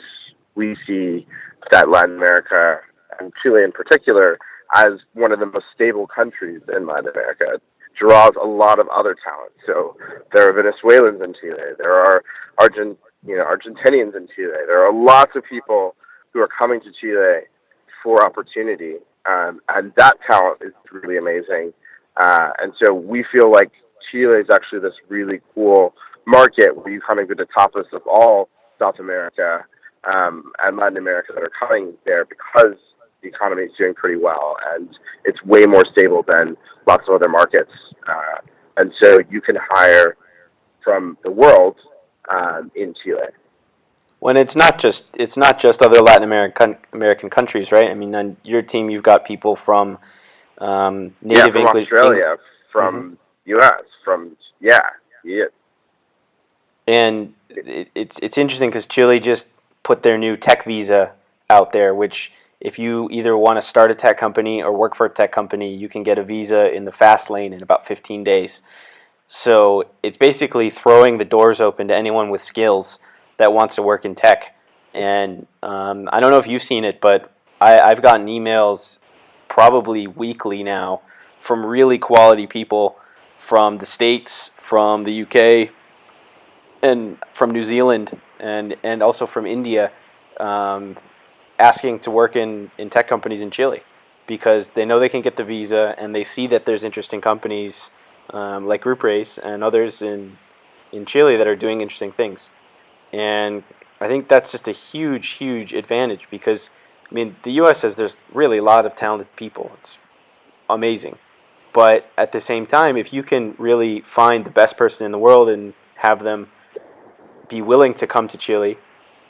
Latin America, and Chile in particular, as one of the most stable countries in Latin America. It draws a lot of other talent. So there are Venezuelans in Chile. There are Argentinians in Chile. There are lots of people who are coming to Chile for opportunity, and that talent is really amazing. And so we feel like Chile is actually this really cool market where you kind of get the tapas of all South America, and Latin America that are coming there, because the economy is doing pretty well, and it's way more stable than lots of other markets. And so you can hire from the world in Chile. When it's not just other Latin American countries, right? I mean, on your team, you've got people from native from English, Australia, from U.S., from yeah. And it's interesting because Chile just put their new tech visa out there, which if you either want to start a tech company or work for a tech company, you can get a visa in the fast lane in about 15 days. So it's basically throwing the doors open to anyone with skills that wants to work in tech. And I don't know if you've seen it, but I've gotten emails probably weekly now from really quality people from the States, from the UK, and from New Zealand, and also from India, asking to work in tech companies in Chile, because they know they can get the visa, and they see that there's interesting companies like GroupRaise and others in Chile that are doing interesting things. And I think that's just a huge, huge advantage, because, I mean, the U.S. there's really a lot of talented people. It's amazing. But at the same time, if you can really find the best person in the world and have them be willing to come to Chile,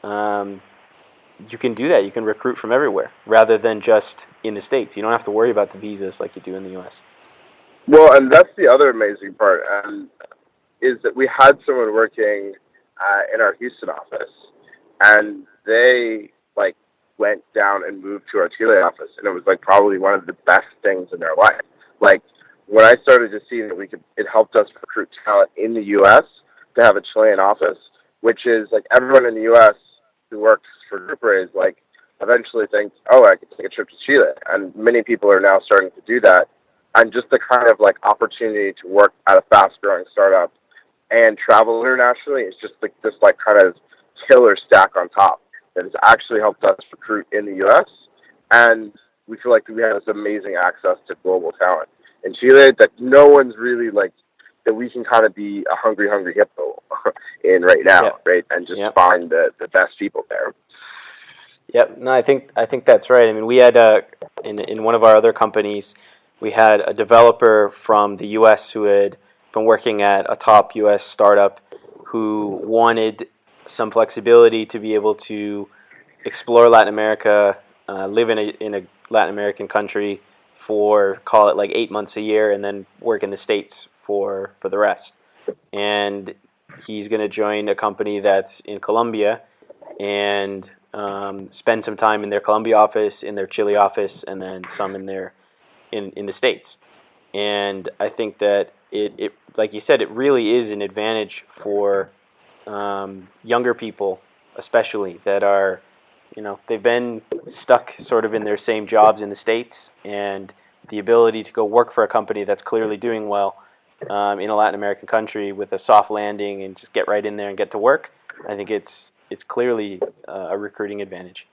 you can do that. You can recruit from everywhere rather than just in the States. You don't have to worry about the visas like you do in the U.S. Well, and that's the other amazing part, is that we had someone working in our Houston office, and they went down and moved to our Chile office, and it was probably one of the best things in their life. When I started to see that it helped us recruit talent in the U.S. to have a Chilean office, which is everyone in the U.S. who works for GroupRaise eventually thinks, oh, I could take a trip to Chile, and many people are now starting to do that. And just the kind of opportunity to work at a fast-growing startup and travel internationally is just this kind of killer stack on top that has actually helped us recruit in the U.S. And we feel like we have this amazing access to global talent. in Chile that no one's really like, that we can kind of be a hungry hippo in right now, Yep. right? And just Yep. find the best people there. Yep. No, I think that's right. I mean, we had in one of our other companies, we had a developer from the U.S. who had been working at a top U.S. startup who wanted some flexibility to be able to explore Latin America, live in a Latin American country for, call it like 8 months a year, and then work in the States for the rest. And he's going to join a company that's in Colombia and spend some time in their Colombia office, in their Chile office, and then some in in the States. And I think that it like you said, it really is an advantage for younger people, especially that are, they've been stuck sort of in their same jobs in the States, and the ability to go work for a company that's clearly doing well in a Latin American country with a soft landing and just get right in there and get to work. I think it's clearly a recruiting advantage.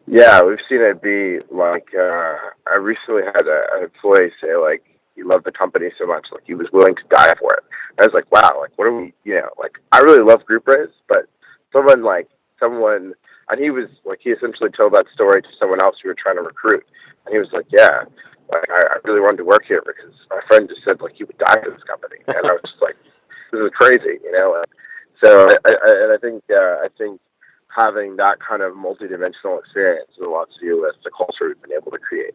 Yeah, we've seen it be like, I recently had an employee say like he loved the company so much, like he was willing to die for it. I was like, wow, like what are we, like I really love GroupRaise, but someone, and he was like, he essentially told that story to someone else who were trying to recruit, and he was like, yeah, like I really wanted to work here because my friend just said like he would die for this company, and I was just like, this is crazy. So I think having that kind of multidimensional experience has a lot to do with the culture we've been able to create.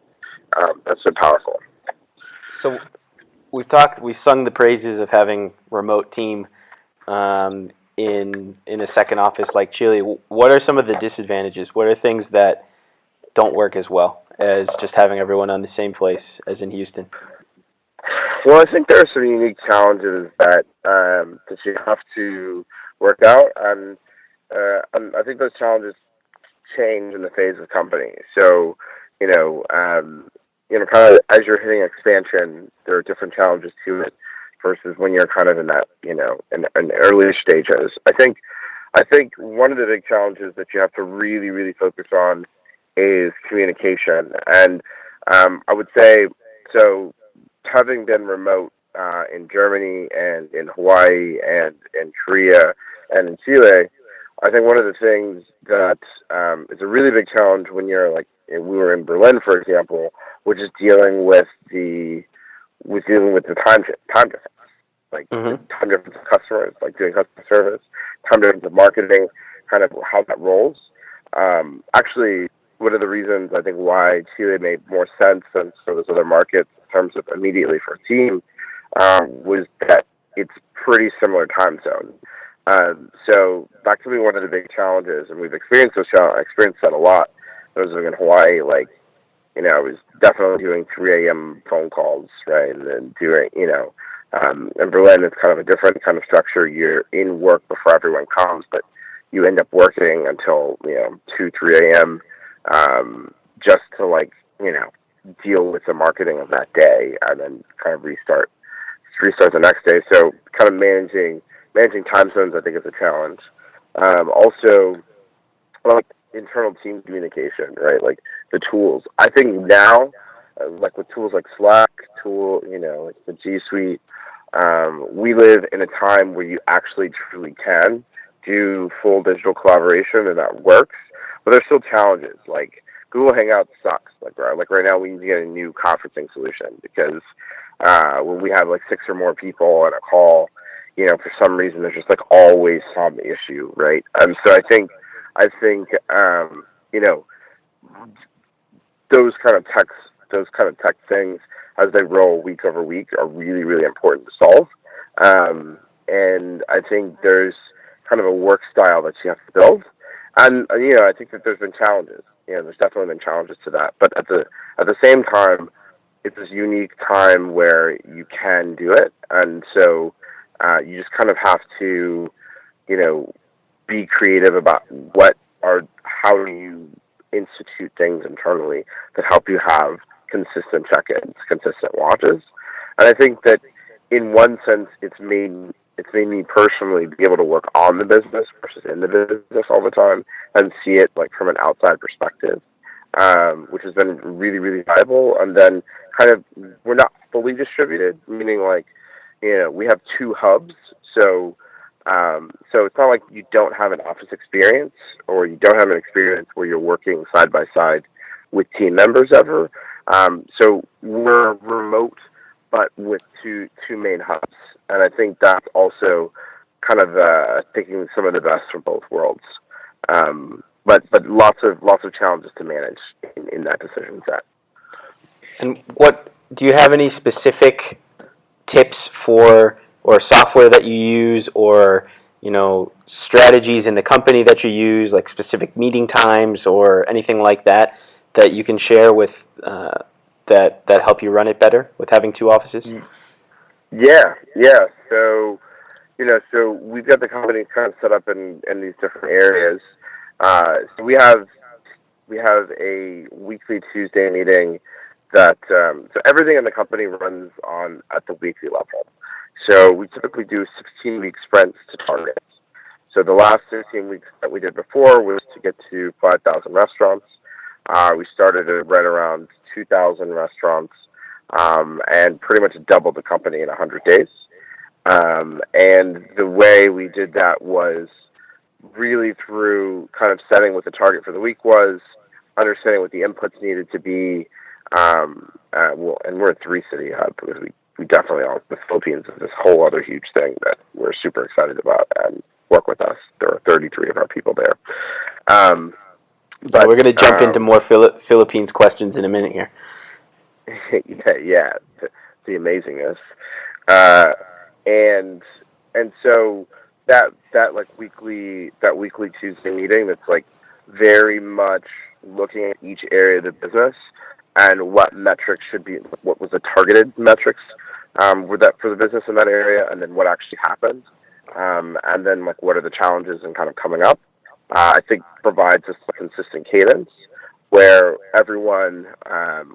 That's so powerful. So we've sung the praises of having remote team in a second office like Chile. What are some of the disadvantages? What are things that don't work as well as just having everyone on the same place as in Houston? Well, I think there are some unique challenges that you have to work out, and I think those challenges change in the phase of the company. So, kind of as you're hitting expansion, there are different challenges to it versus when you're kind of in that, in earlier stages. I think one of the big challenges that you have to really, really focus on is communication. And I would say, so having been remote in Germany and in Hawaii and in Korea and in Chile, I think one of the things that is a really big challenge when you're like, we were in Berlin, for example, which is dealing with the time difference, like time difference of customers, like doing customer service, time difference of marketing, kind of how that rolls. Actually, one of the reasons I think why Chile made more sense than some of those other markets in terms of immediately for a team was that it's pretty similar time zone. So that could be one of the big challenges, and we've experienced that a lot. I was in Hawaii, like, I was definitely doing 3 a.m. phone calls, right, and then doing, in Berlin, it's kind of a different kind of structure. You're in work before everyone comes, but you end up working until 2, 3 a.m. Just to like deal with the marketing of that day, and then kind of restart the next day. So kind of managing time zones, I think, is a challenge. Also, like internal team communication, right? Like the tools. I think now, like with tools like Slack, like the G Suite, we live in a time where you actually truly can do full digital collaboration, and that works. But there's still challenges. Like Google Hangouts sucks. Like right now, we need to get a new conferencing solution because when we have like 6 or more people on a call, for some reason there's just like always some issue, right? So I think those kind of tech things as they roll week over week are really, really important to solve. And I think there's kind of a work style that you have to build. And I think that there's been challenges. There's definitely been challenges to that. But at the same time, it's this unique time where you can do it, and so you just kind of have to, be creative about how do you institute things internally that help you have consistent check-ins, consistent watches. And I think that in one sense, it's made me personally be able to work on the business versus in the business all the time and see it like from an outside perspective. which has been really, really valuable. And then kind of we're not fully distributed, meaning like, we have 2 hubs. So it's not like you don't have an office experience or you don't have an experience where you're working side by side with team members ever. So we're remote, but with two main hubs. And I think that's also kind of taking some of the best from both worlds. But lots of challenges to manage in that decision set. And what do you have any specific tips for or software that you use, or strategies in the company that you use, like specific meeting times or anything like that you can share with that help you run it better with having 2 offices? Yeah. So so we've got the company kind of set up in these different areas. So we have a weekly Tuesday meeting that so everything in the company runs on at the weekly level. So we typically do 16-week sprints to targets. So the last 16 weeks that we did before was to get to 5,000 restaurants. We started at right around 2,000 restaurants and pretty much doubled the company in 100 days. And the way we did that was really through kind of setting what the target for the week was, understanding what the inputs needed to be. And we're a 3-city hub because we definitely are. The Philippines is this whole other huge thing that we're super excited about, and work with us. There are 33 of our people there. But we're going to jump into more Philippines questions in a minute here. yeah, the amazingness. And so that weekly Tuesday meeting that's like very much looking at each area of the business and what metrics should be, what was the targeted metrics were that for the business in that area, and then what actually happened, and then like what are the challenges and kind of coming up. I think provides us a consistent cadence where everyone,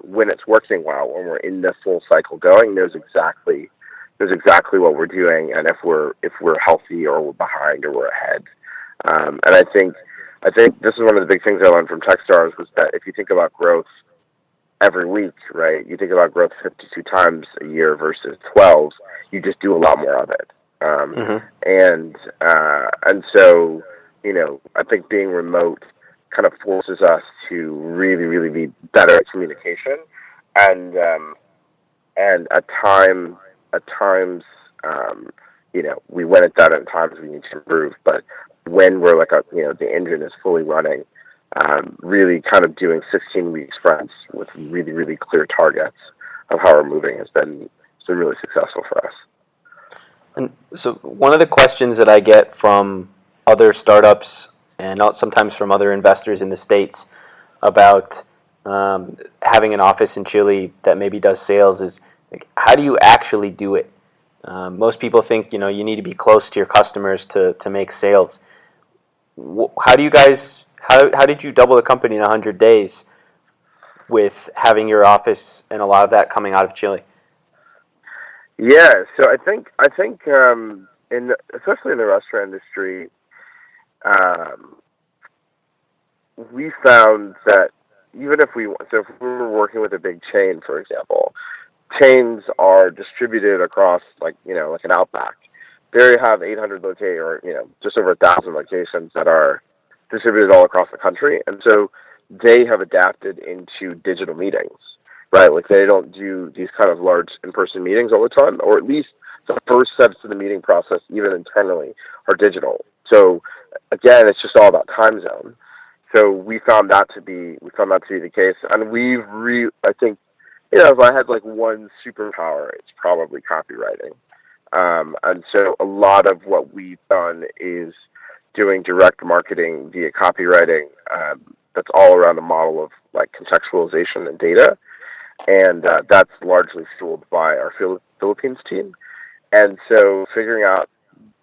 when it's working well, when we're in the full cycle going, knows exactly what we're doing, and if we're healthy or we're behind or we're ahead. And I think this is one of the big things I learned from Techstars was that if you think about growth every week, right, you think about growth 52 times a year versus 12, you just do a lot more of it. And so, I think being remote kind of forces us to really, really be better at communication, and at times, we win at that. At times, we need to improve. But when we're like the engine is fully running, really kind of doing 16-week sprints with really, really clear targets of how we're moving has been really successful for us. And so one of the questions that I get from other startups and sometimes from other investors in the States about having an office in Chile that maybe does sales is, like, how do you actually do it? Most people think, you need to be close to your customers to make sales. How do you guys, how did you double the company in 100 days with having your office and a lot of that coming out of Chile? Yeah, so I think especially in the restaurant industry, we found that even if we were working with a big chain, for example, chains are distributed across like an Outback. They have 800 locations, or just over 1,000 locations that are distributed all across the country, and so they have adapted into digital meetings. Right, like they don't do these kind of large in-person meetings all the time, or at least the first steps of the meeting process, even internally, are digital. So again, it's just all about time zone. So we found that to be the case, and I think, if I had like one superpower, it's probably copywriting. And so a lot of what we've done is doing direct marketing via copywriting. That's all around a model of like contextualization and data. And that's largely fueled by our Philippines team. And so figuring out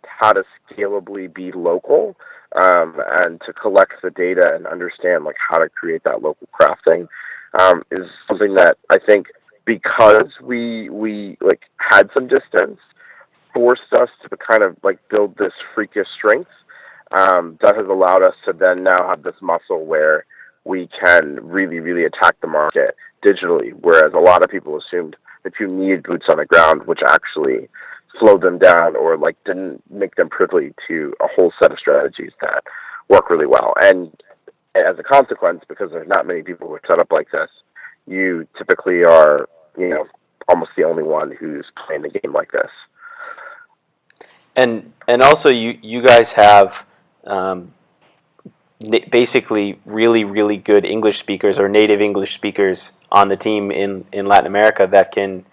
how to scalably be local and to collect the data and understand like how to create that local crafting is something that I think, because we like had some distance, forced us to kind of like build this freakish strength that has allowed us to then now have this muscle where we can really, really attack the market digitally, whereas a lot of people assumed that you need boots on the ground, which actually slowed them down or like didn't make them privy to a whole set of strategies that work really well. And as a consequence, because there's not many people who are set up like this, you typically are, almost the only one who's playing the game like this. And also you guys have basically really, really good English speakers or native English speakers on the team in Latin America that can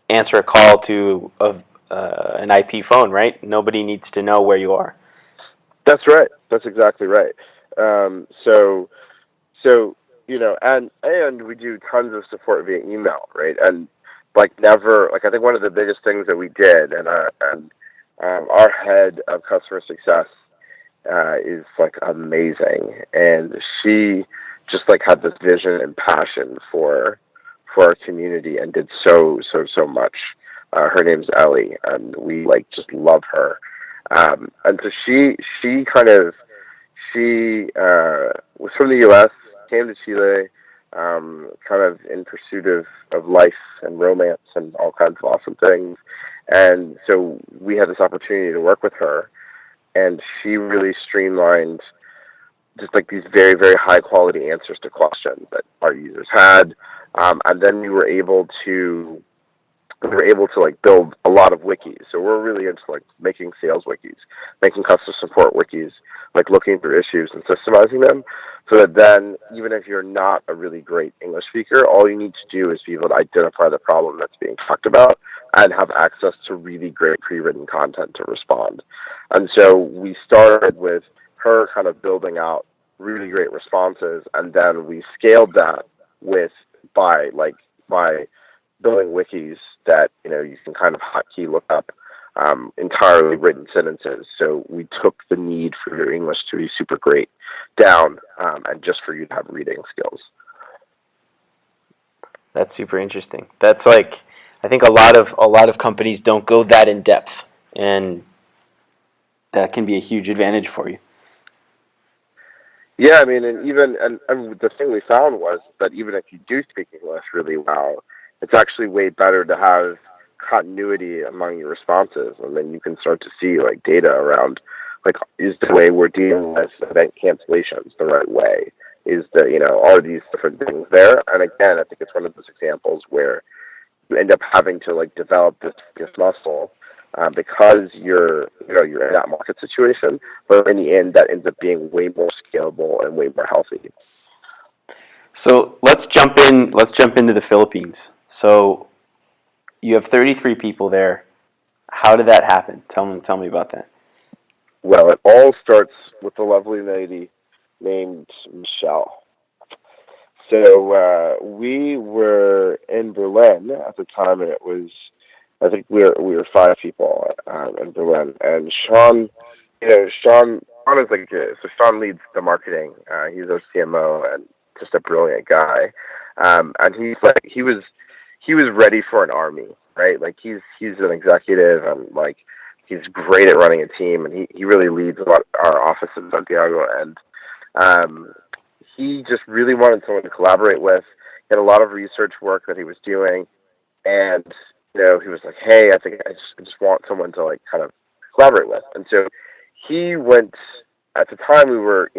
answer a call to an IP phone, right? Nobody needs to know where you are. That's right. That's exactly right. And we do tons of support via email, right? And I think one of the biggest things that we did, and our head of customer success is like amazing, and she just like had this vision and passion for our community and did so much. Her name's Ellie, and we like just love her. And so she was from the U.S., came to Chile, kind of in pursuit of life and romance and all kinds of awesome things. And so we had this opportunity to work with her, and she really streamlined just like these very, very high quality answers to questions that our users had. And then we were able to like build a lot of wikis. So we're really into like making sales wikis, making customer support wikis, like looking for issues and systemizing them, so that then even if you're not a really great English speaker, all you need to do is be able to identify the problem that's being talked about and have access to really great pre-written content to respond. And so we started with her kind of building out really great responses, and then we scaled that by building wikis that you can kind of hotkey look up entirely written sentences. So we took the need for your English to be super great down, and just for you to have reading skills. That's super interesting. That's like, I think a lot of companies don't go that in depth, and that can be a huge advantage for you. Yeah, I mean, and the thing we found was that even if you do speak English really well, it's actually way better to have continuity among your responses, and then you can start to see like data around, like, is the way we're dealing with event cancellations the right way? Are these different things there? And again, I think it's one of those examples where you end up having to like develop this muscle because you're in that market situation, but in the end, that ends up being way more scalable and way more healthy. So let's jump into the Philippines. So you have 33 people there. How did that happen? Tell me about that. Well, it all starts with a lovely lady named Michelle. So we were in Berlin at the time, and it was, I think we were 5 people in Berlin. And Sean is like, so Sean leads the marketing. He's our CMO and just a brilliant guy. And he was ready for an army, right? Like he's an executive, and like he's great at running a team, and he really leads our office in Santiago. And he just really wanted someone to collaborate with. He had a lot of research work that he was doing, and he was like, "Hey, I think I just want someone to like kind of collaborate with." And so he went. At the time, we were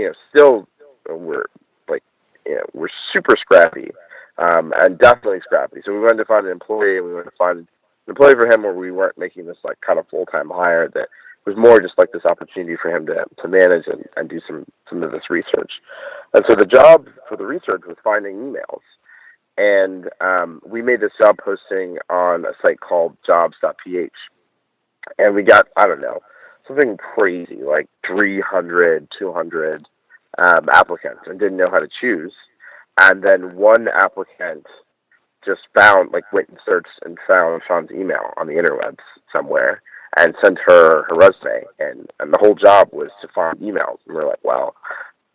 we're super scrappy, and definitely scrappy. So we wanted to find an employee, and we wanted to find an employee for him where we weren't making this like kind of full-time hire, that was more just like this opportunity for him to manage and do some of this research. And so the job for the research was finding emails. And we made this job posting on a site called jobs.ph. And we got, I don't know, something crazy, like 300, 200 applicants, and didn't know how to choose. And then one applicant just went and searched and found Sean's email on the interwebs somewhere and sent her resume. And the whole job was to find emails. And we're like, well,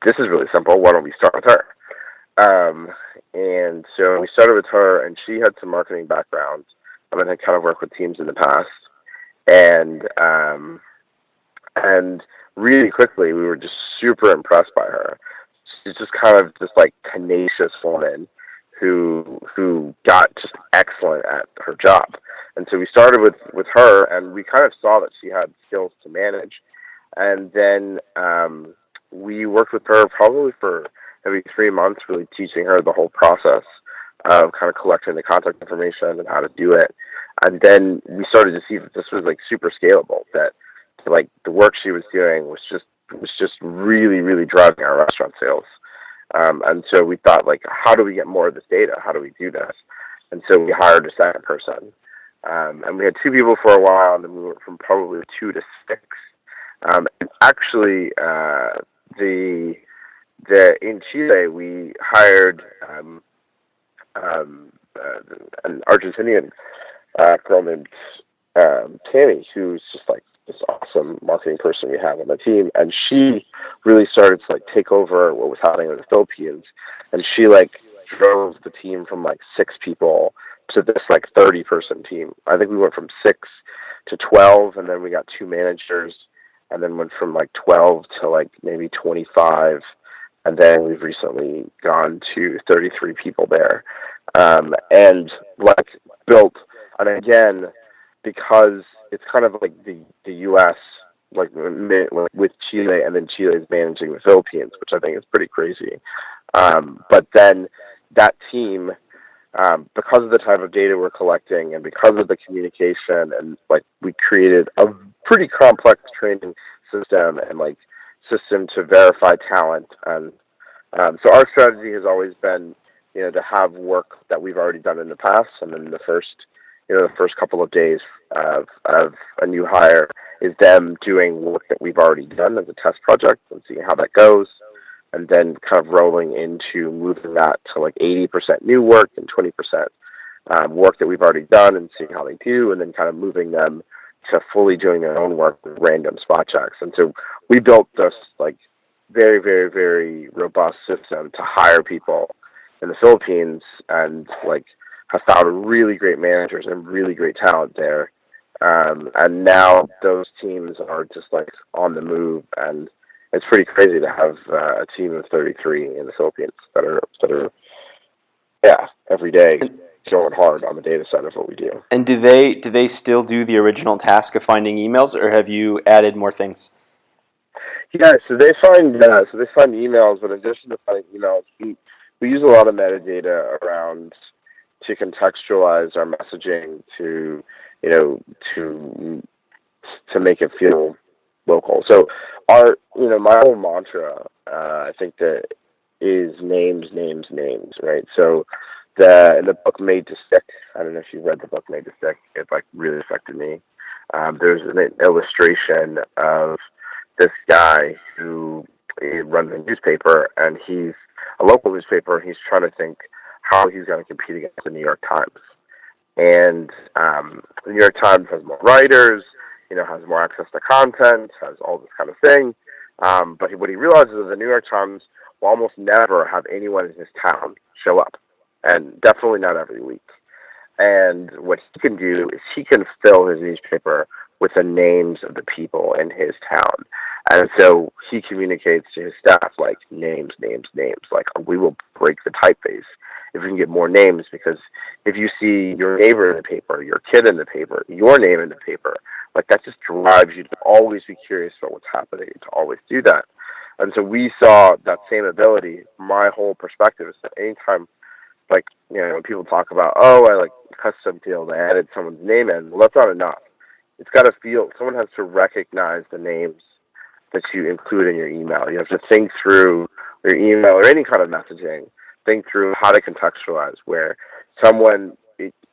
this is really simple. Why don't we start with her? And so we started with her, and she had some marketing background. I had kind of worked with teams in the past. And really quickly, we were just super impressed by her. she's just kind of this like tenacious woman who got just excellent at her job. And so we started with her, and we kind of saw that she had skills to manage. And then we worked with her probably for maybe 3 months, really teaching her the whole process of kind of collecting the contact information and how to do it. And then we started to see that this was like super scalable, that like the work she was doing was just really, really driving our restaurant sales. And so we thought, like, how do we get more of this data? How do we do this? And so we hired a second person. And we had 2 people for a while, and then we went from probably 2 to 6. And actually, in Chile, we hired an Argentinian girl named Tammy, who's just like this awesome marketing person we have on the team, and she really started to like take over what was happening in the Philippines, and she like drove the team from like 6 people to this like 30-person team. I think we went from 6 to 12, and then we got 2 managers, and then went from like 12 to like maybe 25, and then we've recently gone to 33 people there, and like built, and again, because it's kind of like the U.S. like with Chile, and then Chile is managing the Philippines, which I think is pretty crazy. But then that team, because of the type of data we're collecting and because of the communication, and like we created a pretty complex training system and like system to verify talent. And so our strategy has always been, to have work that we've already done in the past, and then the first couple of days of a new hire is them doing work that we've already done as a test project and seeing how that goes, and then kind of rolling into moving that to like 80% new work and 20% work that we've already done and seeing how they do, and then kind of moving them to fully doing their own work with random spot checks. And so we built this like very, very, very robust system to hire people in the Philippines, and like have found really great managers and really great talent there. And now those teams are just like on the move, and it's pretty crazy to have a team of 33 in the Philippines that are every day going hard on the data side of what we do. And do they still do the original task of finding emails, or have you added more things? Yeah, so they find emails, but in addition to finding emails, we use a lot of metadata around to contextualize our messaging to make it feel local. So my whole mantra, I think that is names, right? So in the book Made to Stick, I don't know if you've read the book Made to Stick. It like really affected me. There's an illustration of this guy who runs a newspaper, and he's a local newspaper, and he's trying to think how he's going to compete against the New York Times. And the New York Times has more writers, has more access to content, has all this kind of thing. But what he realizes is the New York Times will almost never have anyone in his town show up, and definitely not every week. And what he can do is he can fill his newspaper with the names of the people in his town. And so he communicates to his staff, like, names. Like, we will break the typeface if we can get more names, because if you see your neighbor in the paper, your kid in the paper, your name in the paper, like, that just drives you to always be curious about what's happening, to always do that. And so we saw that same ability. My whole perspective is that anytime, like, when people talk about, I like custom field, I added someone's name in, well, that's not enough. It's got to feel, someone has to recognize the names that you include in your email. You have to think through your email or any kind of messaging, think through how to contextualize, where someone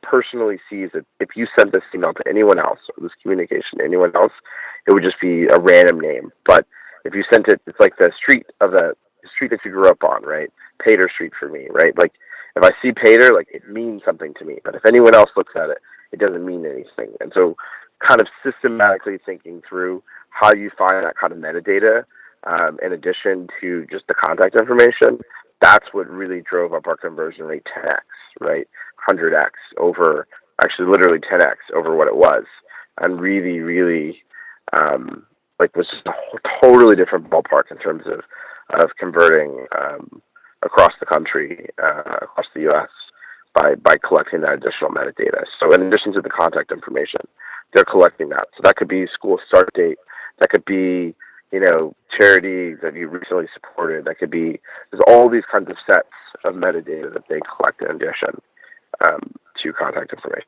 personally sees that if you sent this email to anyone else, or this communication to anyone else, it would just be a random name. But if you sent it, it's like the street that you grew up on, right? Pater Street for me, right? Like, if I see Pater, like, it means something to me. But if anyone else looks at it, it doesn't mean anything. And so kind of systematically thinking through how you find that kind of metadata, in addition to just the contact information, that's what really drove up our conversion rate 10x, right? 100x over, actually literally 10x over what it was. And really, really, was just a totally different ballpark in terms of of converting across the country, across the U.S. by collecting that additional metadata. So in addition to the contact information, they're collecting that. So that could be school start date. That could be, charity that you recently supported. That could be, there's all these kinds of sets of metadata that they collect in addition to contact information.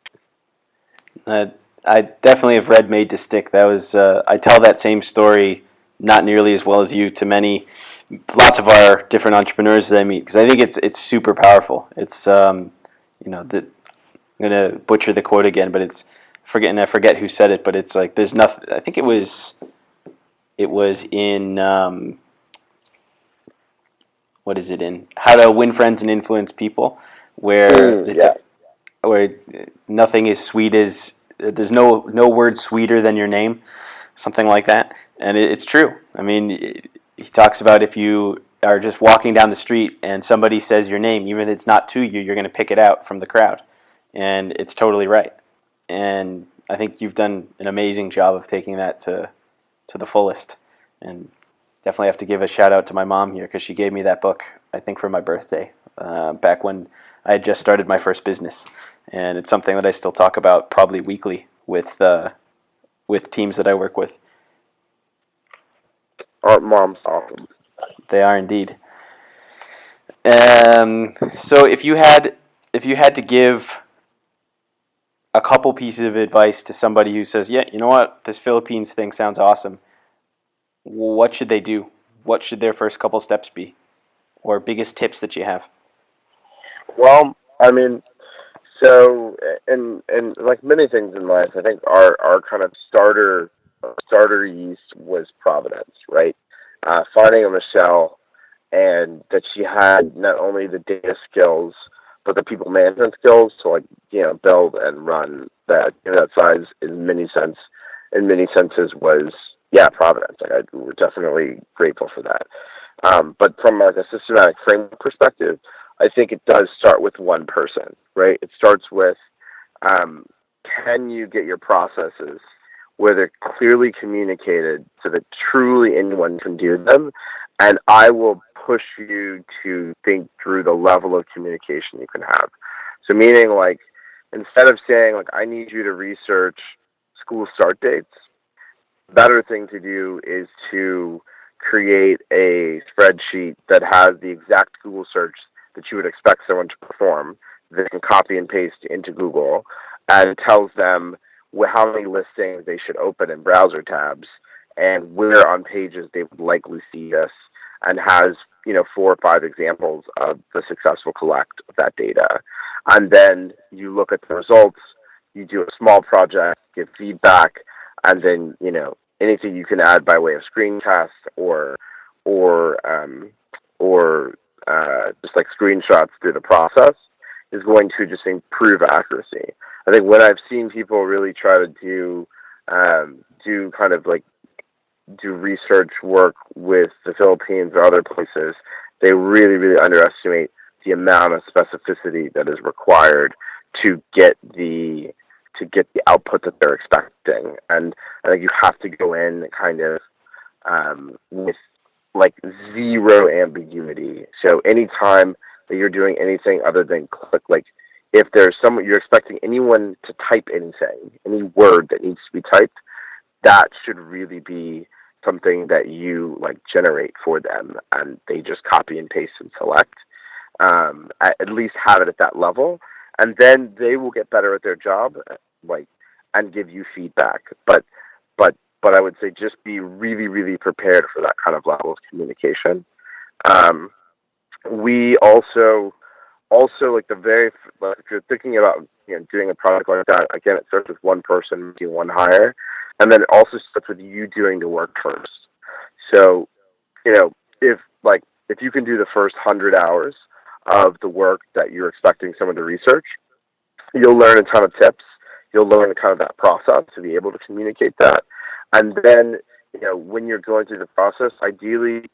I definitely have read Made to Stick. That was I tell that same story, not nearly as well as you, to lots of our different entrepreneurs that I meet, because I think it's super powerful. It's I'm gonna butcher the quote again, but I forget who said it, but it's like there's nothing. I think it was in what is it in How to Win Friends and Influence People, where where nothing is sweet as there's no word sweeter than your name, something like that, and it's true. I mean, he talks about if you are just walking down the street and somebody says your name, even if it's not to you, you're going to pick it out from the crowd, and it's totally right. And I think you've done an amazing job of taking that to the fullest, and definitely have to give a shout out to my mom here because she gave me that book, I think, for my birthday, back when I had just started my first business. And it's something that I still talk about probably weekly with teams that I work with. Our mom's awesome. They are indeed. So if you had to give a couple pieces of advice to somebody who says, yeah, you know what, this Philippines thing sounds awesome, what should they do? What should their first couple steps be? Or biggest tips that you have? Well, I mean, so, and like many things in life, I think our kind of starter yeast was Providence, right? Finding a Michelle, and that she had not only the data skills, but the people management skills to build and run that size in many senses was Providence. We're definitely grateful for that. But from a systematic framework perspective, I think it does start with one person, right? It starts with, can you get your processes where they're clearly communicated so that truly anyone can do them? And I will push you to think through the level of communication you can have. So meaning, instead of saying, I need you to research school start dates, better thing to do is to create a spreadsheet that has the exact Google search that you would expect someone to perform, that they can copy and paste into Google, and tells them how many listings they should open in browser tabs and where on pages they would likely see this, and has 4 or 5 examples of the successful collect of that data. And then you look at the results, you do a small project, give feedback, and then anything you can add by way of screencast or just screenshots through the process is going to just improve accuracy. I think when I've seen people really try to do research work with the Philippines or other places, they really, really underestimate the amount of specificity that is required to get the output that they're expecting. And I think you have to go in with zero ambiguity. So anytime that you're doing anything other than click, if there's someone you're expecting anyone to type anything, any word that needs to be typed, that should really be something that you generate for them, and they just copy and paste and select. At least have it at that level, and then they will get better at their job, and give you feedback. But I would say just be really, really prepared for that kind of level of communication. We also if you're thinking about doing a product like that, again, it starts with one person making one hire, and then it also starts with you doing the work first. So if you can do the first 100 hours of the work that you're expecting someone to research, you'll learn a ton of tips. You'll learn kind of that process to be able to communicate that. And then, when you're going through the process, ideally,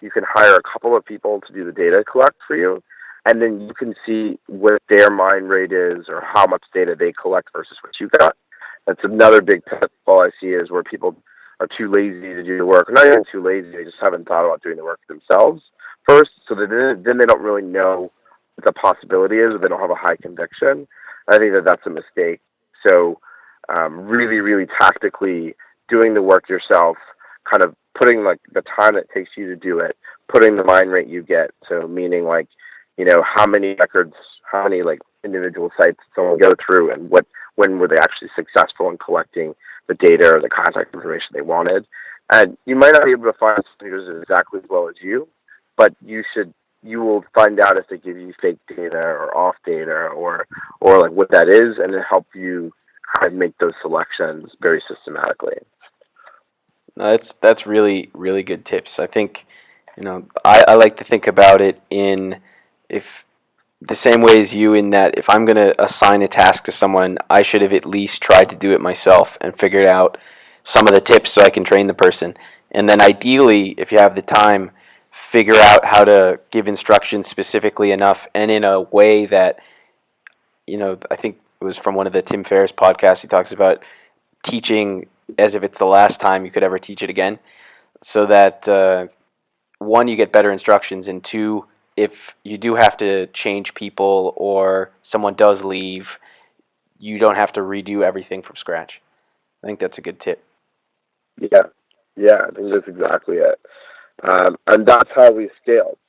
you can hire a couple of people to do the data collect for you. And then you can see what their mind rate is or how much data they collect versus what you got. That's another big pitfall I see, is where people are too lazy to do the work. Not even too lazy, they just haven't thought about doing the work themselves first. So then they don't really know what the possibility is, or they don't have a high conviction. I think that's a mistake. So really, really tactically doing the work yourself, kind of putting like the time it takes you to do it, putting the mine rate you get. So meaning like, how many records, how many like individual sites someone go through, and when were they actually successful in collecting the data or the contact information they wanted. And you might not be able to find somebody who does it exactly as well as you, but you will find out if they give you fake data or off data or like what that is, and it help you kind of make those selections very systematically. No, that's really, really good tips. I think, I like to think about it in if the same way as you, in that if I'm going to assign a task to someone, I should have at least tried to do it myself and figured out some of the tips so I can train the person. And then ideally, if you have the time, figure out how to give instructions specifically enough and in a way that, I think it was from one of the Tim Ferriss podcasts, he talks about teaching as if it's the last time you could ever teach it again, so that one, you get better instructions, and two, if you do have to change people or someone does leave, you don't have to redo everything from scratch. I think that's a good tip. Yeah, I think that's exactly it. And that's how we scaled.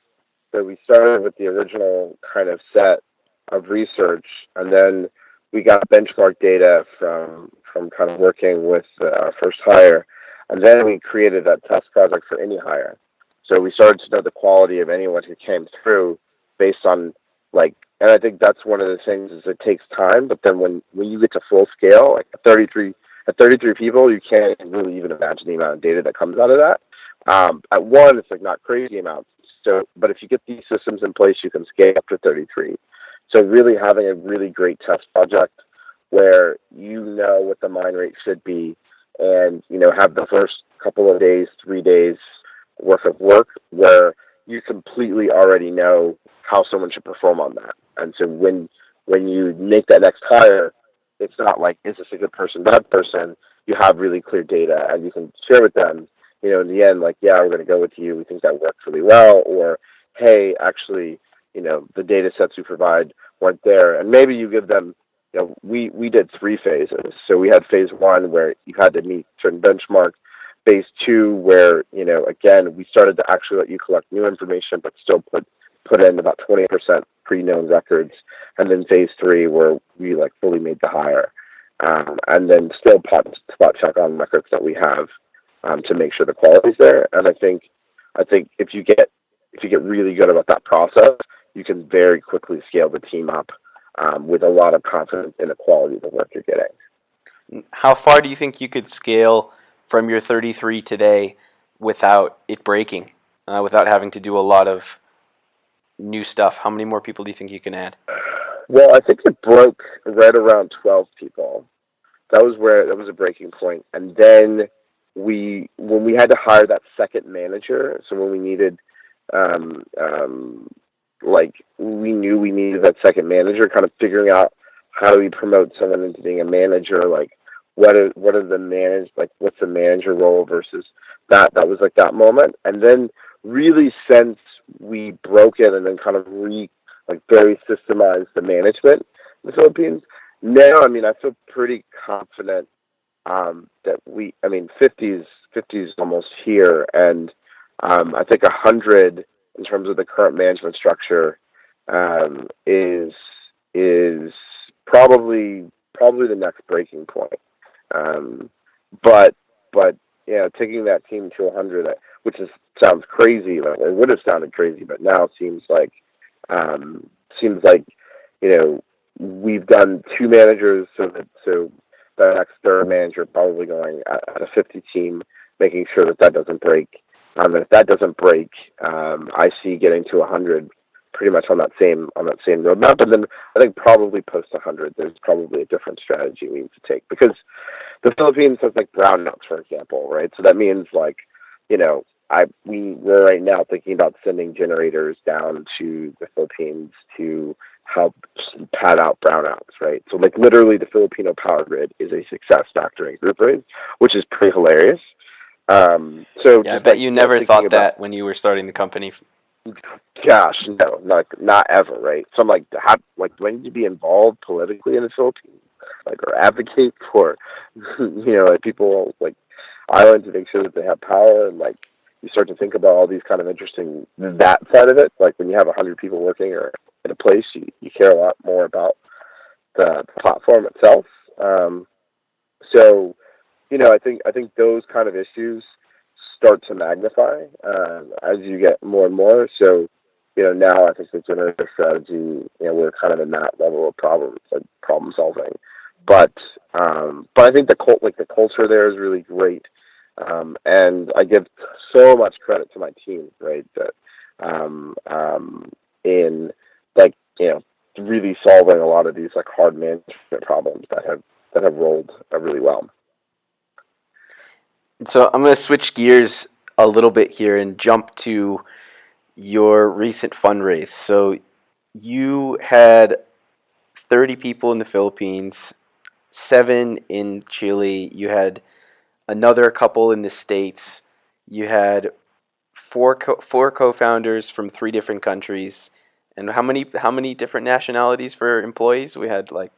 So we started with the original kind of set of research, and then we got benchmark data from kind of working with our first hire, and then we created that test project for any hire. So we started to know the quality of anyone who came through based on and I think that's one of the things is it takes time, but then when you get to full scale, like at 33 people, you can't really even imagine the amount of data that comes out of that. At one, it's like not crazy amounts. So, but if you get these systems in place, you can scale up to 33. So really having a really great test project where what the mine rate should be, and have the first couple of days, 3 days worth of work where you completely already know how someone should perform on that. And so when you make that next hire, it's not like, is this a good person, bad person? You have really clear data, and you can share with them, in the end, like, yeah, we're going to go with you. We think that works really well. Or, hey, actually, the data sets we provide weren't there. And maybe you give them, we did 3 phases. So we had phase 1 where you had to meet certain benchmarks. Phase 2 where, again, we started to actually let you collect new information, but still put in about 20% pre-known records. And then phase 3 where we fully made the hire. And then still spot check on records that we have to make sure the quality's there. And I think if you get really good about that process, you can very quickly scale the team up with a lot of confidence in the quality of the work you're getting. How far do you think you could scale from your 33 today without it breaking, without having to do a lot of new stuff? How many more people do you think you can add? Well, I think it broke right around 12 people. That was a breaking point. And then when we had to hire that second manager, so when we needed, we knew we needed that second manager, kind of figuring out how do we promote someone into being a manager, what's the manager role versus that. That was that moment. And then really since we broke it and then kind of very systemized the management in the Philippines, now, I feel pretty confident that 50 is almost here, and I think 100 in terms of the current management structure is probably the next breaking point. But taking that team to 100, which sounds crazy. It would have sounded crazy, but now seems like we've done 2 managers, so the next third manager probably going at a 50 team, making sure that doesn't break. And if that doesn't break, I see getting to 100 pretty much on that same roadmap. And then I think probably post 100, there's probably a different strategy we need to take, because the Philippines has brownouts, for example, right? So that means we're right now thinking about sending generators down to the Philippines to help pad out brownouts, right? So literally the Filipino power grid is a success factor in GroupRaise, which is pretty hilarious. So Yeah, I just bet like, you never thinking thought about, that when you were starting the company. gosh, no, not ever, right? So I'm like, how, like, do I need to be involved politically in the Philippines, like, or advocate for, like people like island to make sure that they have power, and like you start to think about all these kind of interesting that side of it. Like when you have 100 people working or in a place, you care a lot more about the platform itself. Um, so I think those kind of issues start to magnify as you get more and more. So now I think the generative strategy, we're kind of in that level of problem solving. But I think the culture there is really great. And I give so much credit to my team, right? That in like really solving a lot of these like hard management problems that have rolled really well. So I'm going to switch gears a little bit here and jump to your recent fundraise. So you had 30 people in the Philippines, 7 in Chile. You had another couple in the States. You had four co-founders from 3 different countries. And how many different nationalities for employees? We had like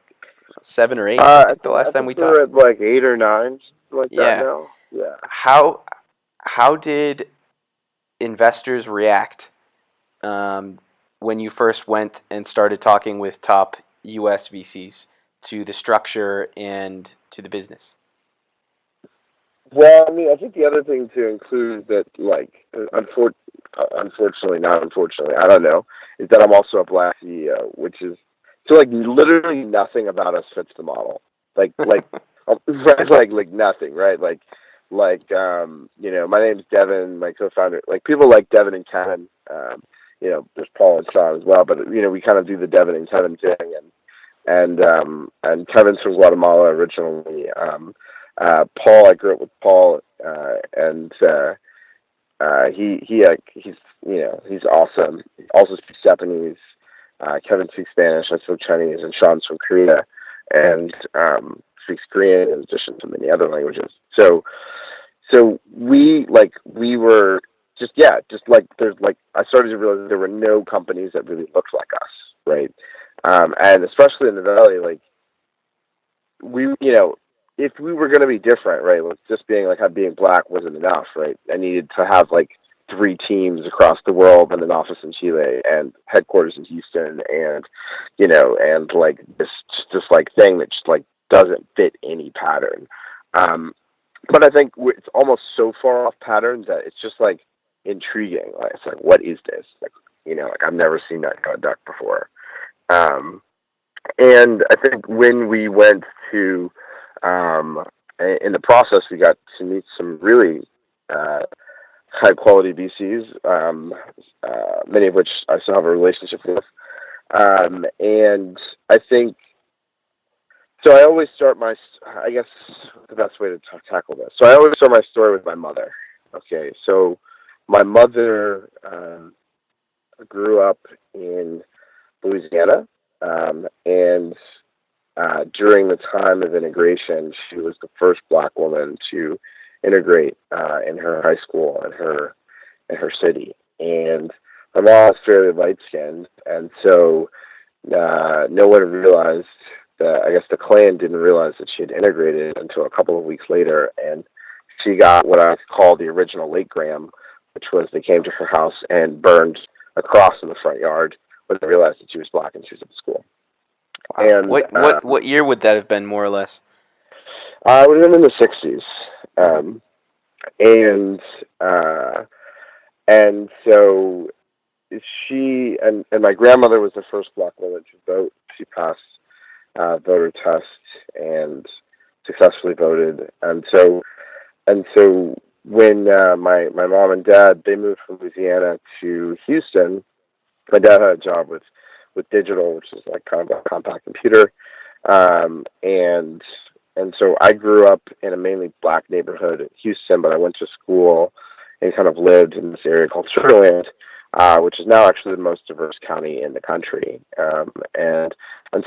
7 or 8, I I think, the think last I time think we we're talked. at like 8 or 9, something like that Yeah. now. Yeah. How did investors react um, when you first went and started talking with top U.S. VCs to the structure and to the business? Well, I mean, I think the other thing to include is that, like, unfortunately, not unfortunately, I don't know, is that I'm also a Black CEO, which is so like literally nothing about us fits the model. Like, right, like nothing, right? My name's Devin, my co-founder. Like people like Devin and Kevin. There's Paul and Sean as well, but we kind of do the Devin and Kevin thing, and Kevin's from Guatemala originally. Paul, I grew up with Paul, and he's awesome. He also speaks Japanese. Kevin speaks Spanish. I speak Chinese, and Sean's from Korea, and speaks Korean in addition to many other languages. So we were just like there's like I started to realize there were no companies that really looked like us, right? And especially in the Valley, like we if we were going to be different, right, like just being black wasn't enough, right? I needed to have like 3 teams across the world and an office in Chile and headquarters in Houston, and and like this like thing that just like doesn't fit any pattern. But I think it's almost so far off pattern that it's just like intriguing. Like it's like, what is this? Like I've never seen that kind of duck before. And I think when we went to, in the process, we got to meet some really high quality VCs, many of which I still have a relationship with. And I think, so I always start I guess the best way to tackle this. So I always start my story with my mother. Okay, so my mother grew up in Louisiana, and during the time of integration, she was the first Black woman to integrate in her high school and her city. And my mom was fairly light skinned, and so no one realized that. I guess the clan didn't realize that she had integrated until a couple of weeks later, and she got what I call the original late gram, which was they came to her house and burned a cross in the front yard when they realized that she was Black and she was at the school. Wow. And What year would that have been, more or less? I would have been in the '60s, Uh-huh. and so she and my grandmother was the first Black woman to vote. She passed voter test and successfully voted, and so when my mom and dad, they moved from Louisiana to Houston. My dad had a job with digital, which is like kind of a compact computer, and so I grew up in a mainly Black neighborhood in Houston, but I went to school and kind of lived in this area called Sugar Land, which is now actually the most diverse county in the country. And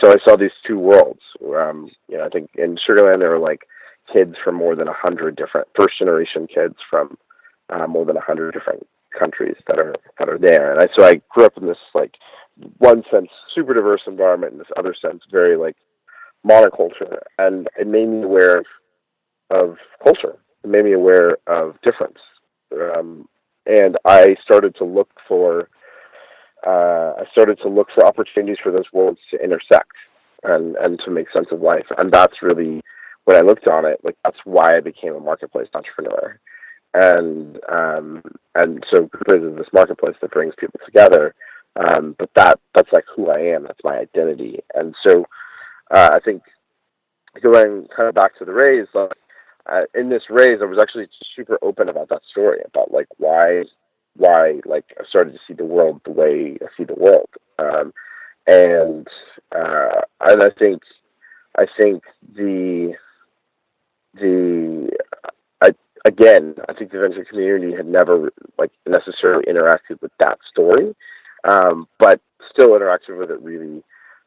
so I saw these two worlds. I think in Sugar Land there were like kids from more than 100 different first generation kids from more than 100 different countries that are there. And so I grew up in this, like, one sense super diverse environment, in this other sense very like monoculture, and it made me aware of culture. It made me aware of difference, and I started to look for opportunities for those worlds to intersect and to make sense of life. And that's really, when I looked on it, like, that's why I became a marketplace entrepreneur. And so GroupRaise is this marketplace that brings people together. But that's like who I am. That's my identity. And so I think, going kind of back to the raise, like, in this raise, I was actually super open about that story, about like why like I started to see the world the way I see the world. And I think I think the venture community had never like necessarily interacted with that story, but still interacted with it really,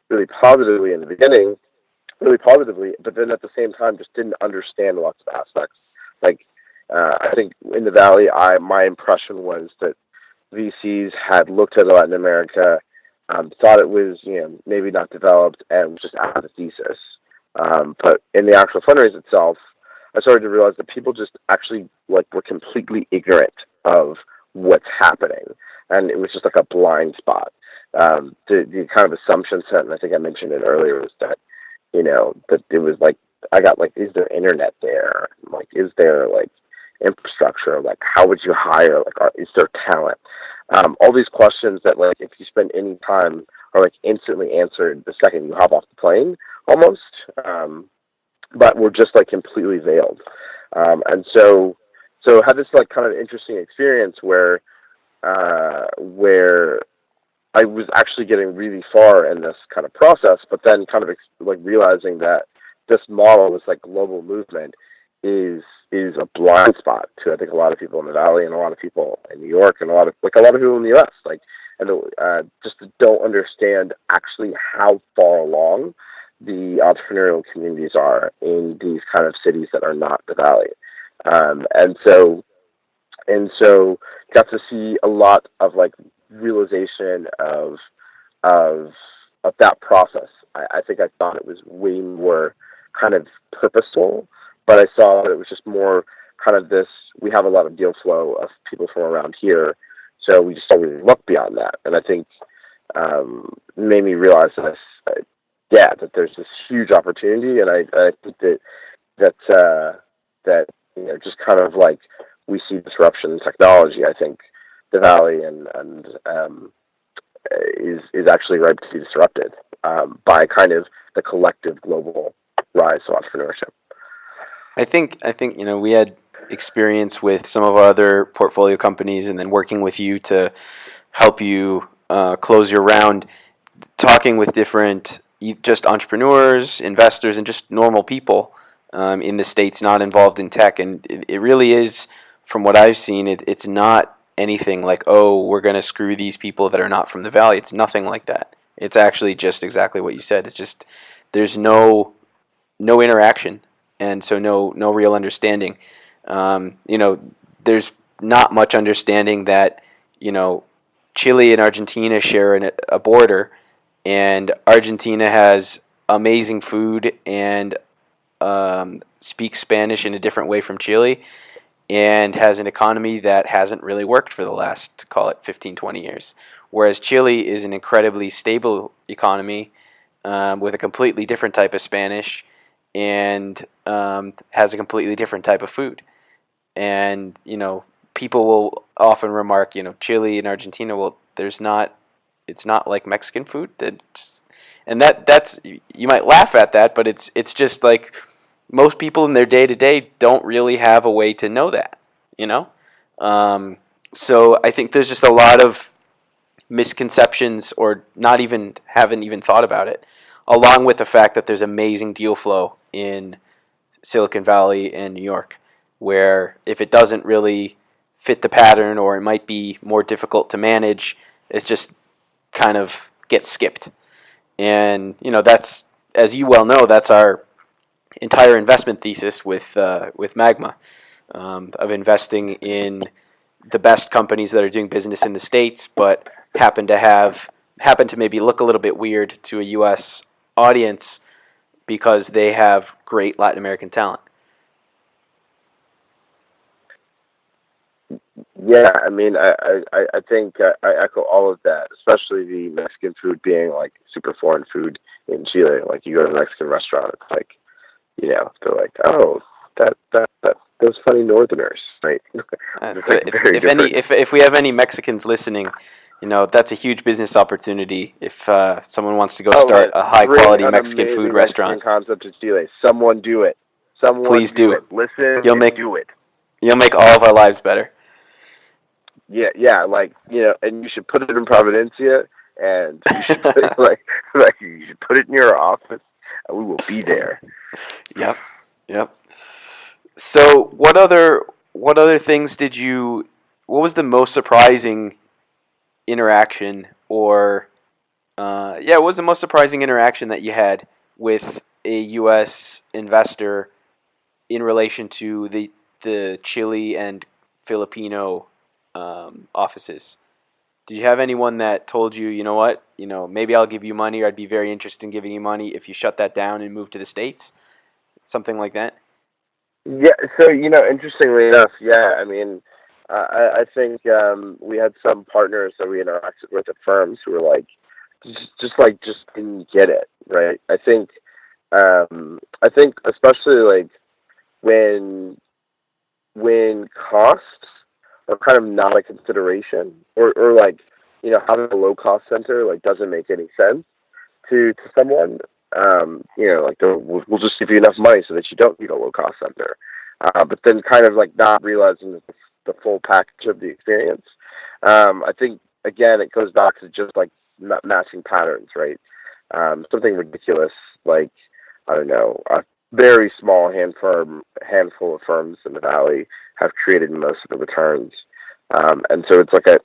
really positively in the beginning, but then at the same time just didn't understand lots of aspects. Like, I think in the Valley, my impression was that VCs had looked at Latin America, thought it was, maybe not developed, and was just out of the thesis. But in the actual fundraise itself, I started to realize that people just actually like were completely ignorant of what's happening, and it was just like a blind spot. The kind of assumption set, and I think I mentioned it earlier, was that that it was like, I got like, is there internet there? Like, is there like infrastructure? Like, how would you hire? Like, is there talent? All these questions that, like, if you spend any time, are like instantly answered the second you hop off the plane, almost. But we're just like completely veiled. And so I had this like kind of interesting experience where I was actually getting really far in this kind of process, but then kind of like realizing that this model, this like global movement, is a blind spot to, I think, a lot of people in the Valley and a lot of people in New York and a lot of people in the U.S. Like, and just don't understand actually how far along the entrepreneurial communities are in these kind of cities that are not the Valley. And so got to see a lot of like realization of that process. I think I thought it was way more kind of purposeful, but I saw that it was just more kind of this, we have a lot of deal flow of people from around here, so we just don't really look beyond that. And I think made me realize that that there's this huge opportunity, and I think that just kind of like we see disruption in technology. I think the Valley and is actually ripe to be disrupted by kind of the collective global rise of entrepreneurship. I think we had experience with some of our other portfolio companies, and then working with you to help you close your round, talking with different just entrepreneurs, investors, and just normal people in the States not involved in tech. And it really is, from what I've seen, it's not anything like, oh, we're going to screw these people that are not from the Valley. It's nothing like that. It's actually just exactly what you said. It's just there's no interaction, and so no real understanding. There's not much understanding that Chile and Argentina share a border, and Argentina has amazing food and speaks Spanish in a different way from Chile, and has an economy that hasn't really worked for the last, call it, 15, 20 years. Whereas Chile is an incredibly stable economy with a completely different type of Spanish, and has a completely different type of food. And, people will often remark, Chile and Argentina, well, it's not like Mexican food. That's, you might laugh at that, but it's just like most people in their day-to-day don't really have a way to know that, So I think there's just a lot of misconceptions, or haven't even thought about it, along with the fact that there's amazing deal flow in Silicon Valley and New York, where if it doesn't really fit the pattern, or it might be more difficult to manage, it just kind of gets skipped. And that's, as you well know, that's our entire investment thesis with Magma, of investing in the best companies that are doing business in the States, but happen to maybe look a little bit weird to a U.S. audience because they have great Latin American talent. Yeah, I mean, I think I echo all of that, especially the Mexican food being like super foreign food in Chile. Like you go to a Mexican restaurant, it's like, they're like, oh, that those funny Northerners, right? It's like very different. If we have any Mexicans listening, that's a huge business opportunity. If someone wants to go start a high quality Mexican food restaurant, Mexican concept to Chile. Someone do it. Please do it. Listen, do it. You'll make all of our lives better. Yeah, and you should put it in Providencia, and you should put it, you should put it in your office, and we will be there. Yep. So, what other things what was the most surprising interaction, what was the most surprising interaction that you had with a U.S. investor in relation to the Chile and Filipino offices? Did you have anyone that told you, you know what, maybe I'll give you money, or I'd be very interested in giving you money if you shut that down and move to the States? Something like that? Yeah, so, interestingly enough, yeah, I mean, I think we had some partners that we interacted with at firms who were like, just didn't get it, right? I think especially like when costs are kind of not a consideration, or like, having a low cost center like doesn't make any sense to someone. Like we'll just give you enough money so that you don't need a low cost center. But then kind of like not realizing the full package of the experience. I think again it goes back to just like matching patterns, right? Something ridiculous like, I don't know, a very small handful of firms in the Valley have created most of the returns. And so it's like a,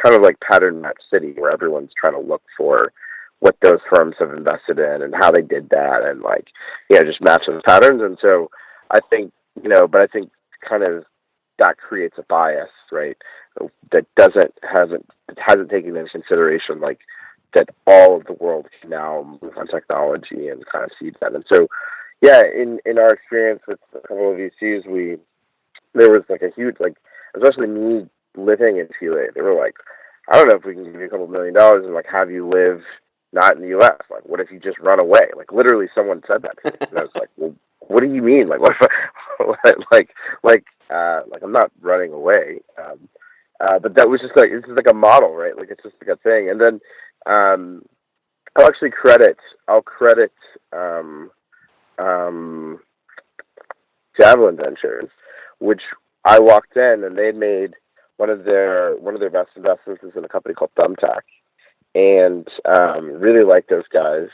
kind of like pattern match city where everyone's trying to look for what those firms have invested in and how they did that, and like, just match those patterns. And so I think, but I think kind of that creates a bias, right? That hasn't taken into consideration like that all of the world can now move on technology and kind of see that. And so, yeah, in our experience with a couple of VCs, there was like a huge, like, especially me living in Chile, they were like, I don't know if we can give you a couple $1 million and like have you live not in the U.S. Like, what if you just run away? Like, literally, someone said that to me, and I was like, well, what do you mean? Like, what? Like I'm not running away. But that was just like, this is like a model, right? Like, it's just like a thing. And then I'll credit Javelin Ventures, which I walked in and they made one of their best investments is in a company called Thumbtack, and really like those guys.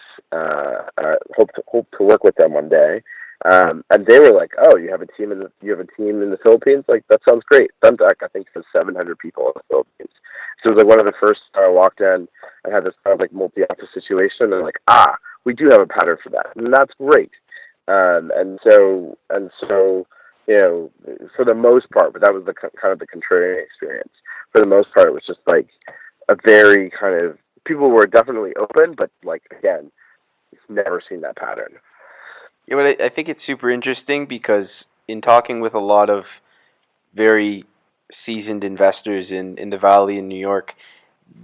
Hope to work with them one day. And they were like, "Oh, you have a team in the Philippines? Like, that sounds great." Thumbtack, I think, has 700 people in the Philippines. So it was like one of the first I walked in and had this kind of like multi-office situation, and like, we do have a pattern for that, and that's great. And so, for the most part, but that was the kind of the contrarian experience. For the most part, it was just like a very kind of, people were definitely open, but like, again, never seen that pattern. Yeah, but I think it's super interesting because in talking with a lot of very seasoned investors in the Valley in New York,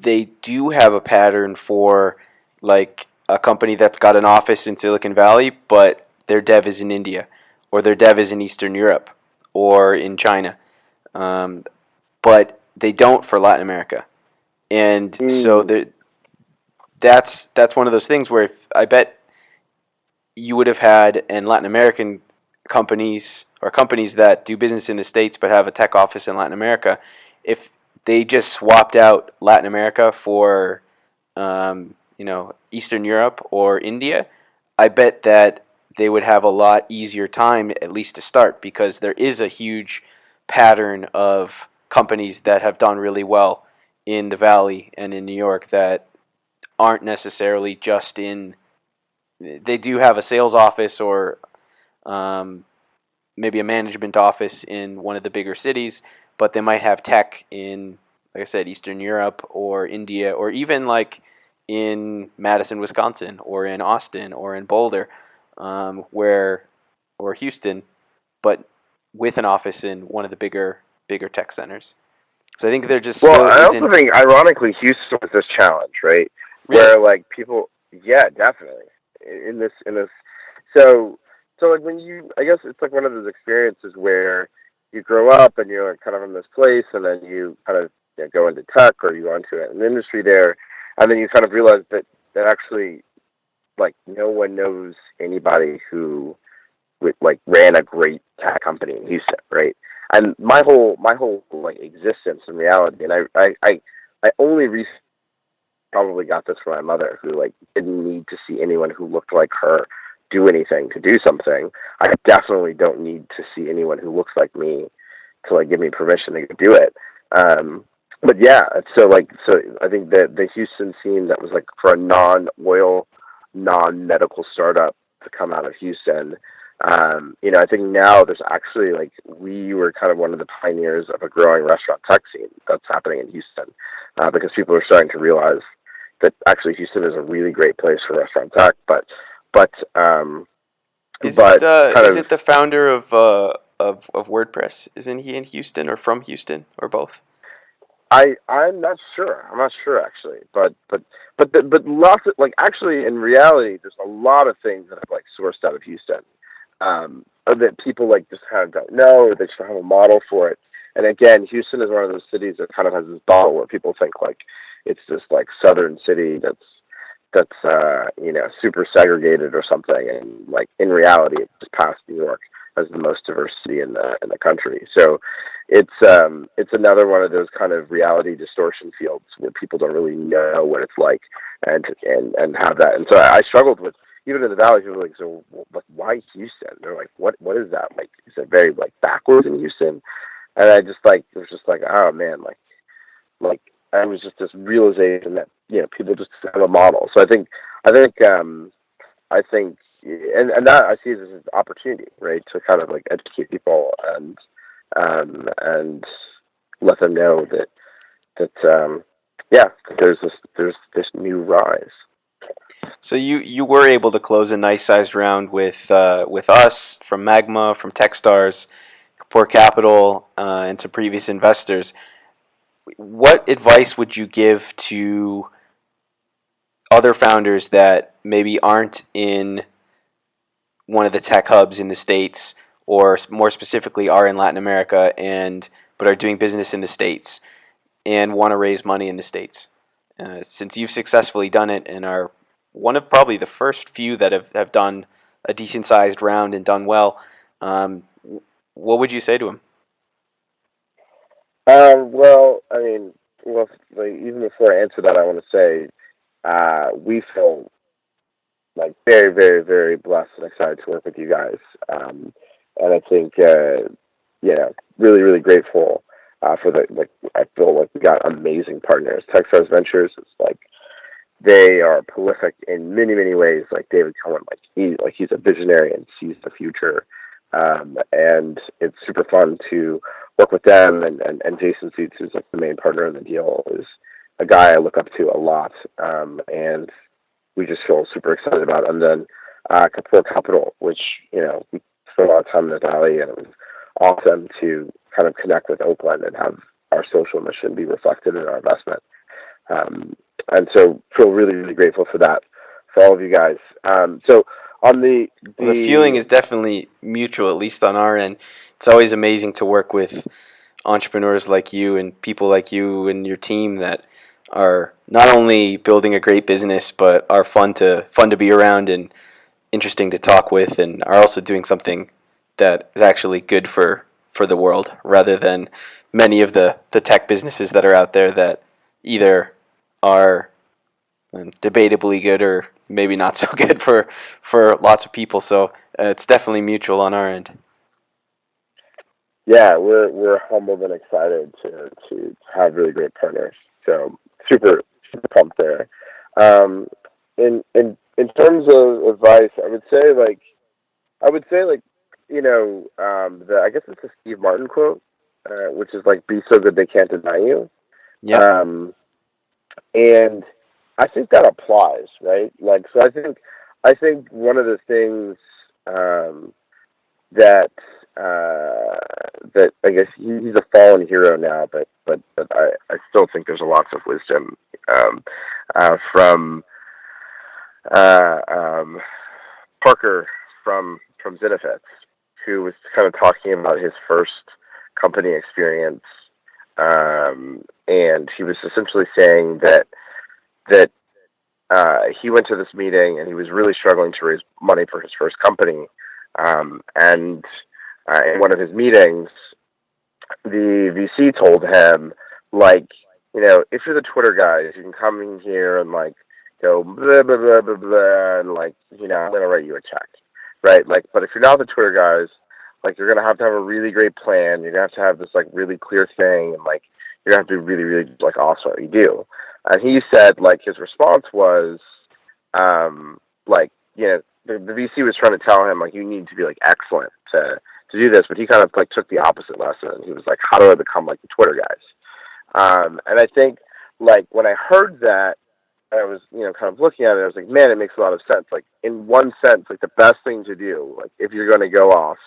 they do have a pattern for like a company that's got an office in Silicon Valley, but their dev is in India, or their dev is in Eastern Europe, or in China, but they don't for Latin America, and so that's one of those things where I bet you would have had in Latin American companies or companies that do business in the States but have a tech office in Latin America, if they just swapped out Latin America for Eastern Europe or India, I bet that they would have a lot easier time, at least to start, because there is a huge pattern of companies that have done really well in the Valley and in New York that aren't necessarily just in. They do have a sales office or maybe a management office in one of the bigger cities, but they might have tech in, like I said, Eastern Europe or India, or even like in Madison, Wisconsin, or in Austin, or in Boulder, where or Houston, but with an office in one of the bigger tech centers. So I think there just Well, still I also isn't think, ironically, Houston was this challenge, right? really. Where like people, yeah, definitely in this. So like when I guess it's like one of those experiences where you grow up and you're kind of in this place, and then you kind of go into tech, or you go into an industry there, and then you kind of realize that actually, like, no one knows anybody who like ran a great tech company in Houston, right? And my whole like existence in reality, and I only recently probably got this from my mother, who like didn't need to see anyone who looked like her do anything to do something. I definitely don't need to see anyone who looks like me to like give me permission to do it. But yeah, so I think that the Houston scene, that was like for a non-oil, non-medical startup to come out of Houston. I think now there's actually, like, we were kind of one of the pioneers of a growing restaurant tech scene that's happening in Houston, because people are starting to realize that actually Houston is a really great place for restaurant tech, but kind Is of, it the founder of WordPress? Isn't he in Houston or from Houston or both? I'm not sure. I'm not sure actually, but lots of, like, actually in reality, there's a lot of things that I've like sourced out of Houston, that people like just kind of don't know, or they just don't have a model for it. And again, Houston is one of those cities that kind of has this bubble where people think like it's this like southern city that's super segregated or something, and like in reality, it's just past New York as the most diverse city in the country. So it's another one of those kind of reality distortion fields where people don't really know what it's like, and have that. And so I struggled with, even in the valley, people were like, so like, why Houston? They're like, what is that like? Is it very like backwards in Houston? And I just like, it was just like, oh man, like I was just this realization that people just have a model. So I think, and that I see it as an opportunity, right, to kind of like educate people, and let them know that yeah, there's this new rise. So you were able to close a nice sized round with us from Magma, from Techstars, Core Capital, and some previous investors. What advice would you give to other founders that maybe aren't in one of the tech hubs in the States, or more specifically are in Latin America but are doing business in the States and want to raise money in the States? Since you've successfully done it and are one of probably the first few that have done a decent sized round and done well, what would you say to them? Well, I mean, like, even before I answer that, I want to say we feel like very, very, very blessed and excited to work with you guys. And I think, really, really grateful for I feel like we got amazing partners. Techstars Ventures is like, they are prolific in many, many ways. Like David Cohen, he's a visionary and sees the future. And it's super fun to work with them. And Jason Seitz, who's like the main partner in the deal, is a guy I look up to a lot. And we just feel super excited about it. And then Core Capital, which, we spent a lot of time in the Valley, and it was awesome to kind of connect with Oakland and have our social mission be reflected in our investment. And so feel really, really grateful for that, for all of you guys. So on the feeling is definitely mutual, at least on our end. It's always amazing to work with entrepreneurs like you and people like you and your team that are not only building a great business but are fun to be around and interesting to talk with, and are also doing something that is actually good for the world, rather than many of the tech businesses that are out there that either are debatably good or maybe not so good for lots of people. So it's definitely mutual on our end. Yeah, we're humbled and excited to have really great partners. So super pumped there. In terms of advice, I would say like I guess it's a Steve Martin quote, which is like, "Be so good they can't deny you." Yep. And I think that applies, right? Like, so I think one of the things that that I guess he's a fallen hero now, but I still think there's lots of wisdom from Parker from Zenefits, who was kind of talking about his first company experience, and he was essentially saying that he went to this meeting and he was really struggling to raise money for his first company, and in one of his meetings, the VC told him, like, if you're the Twitter guys, you can come in here and like go blah blah blah blah blah, and like, I'm gonna write you a check, right? Like, but if you're not the Twitter guys, like, you're gonna have to have a really great plan. You're gonna have to have this like really clear thing, and like you're gonna have to be really really like awesome at what you do. And he said, like, his response was, like, the VC was trying to tell him, like, you need to be like excellent to do this, but he kind of like took the opposite lesson. He was like, how do I become like the Twitter guys? And I think, like, when I heard that, I was, kind of looking at it, I was like, man, it makes a lot of sense. Like, in one sense, like, the best thing to do, like, if you're going to go off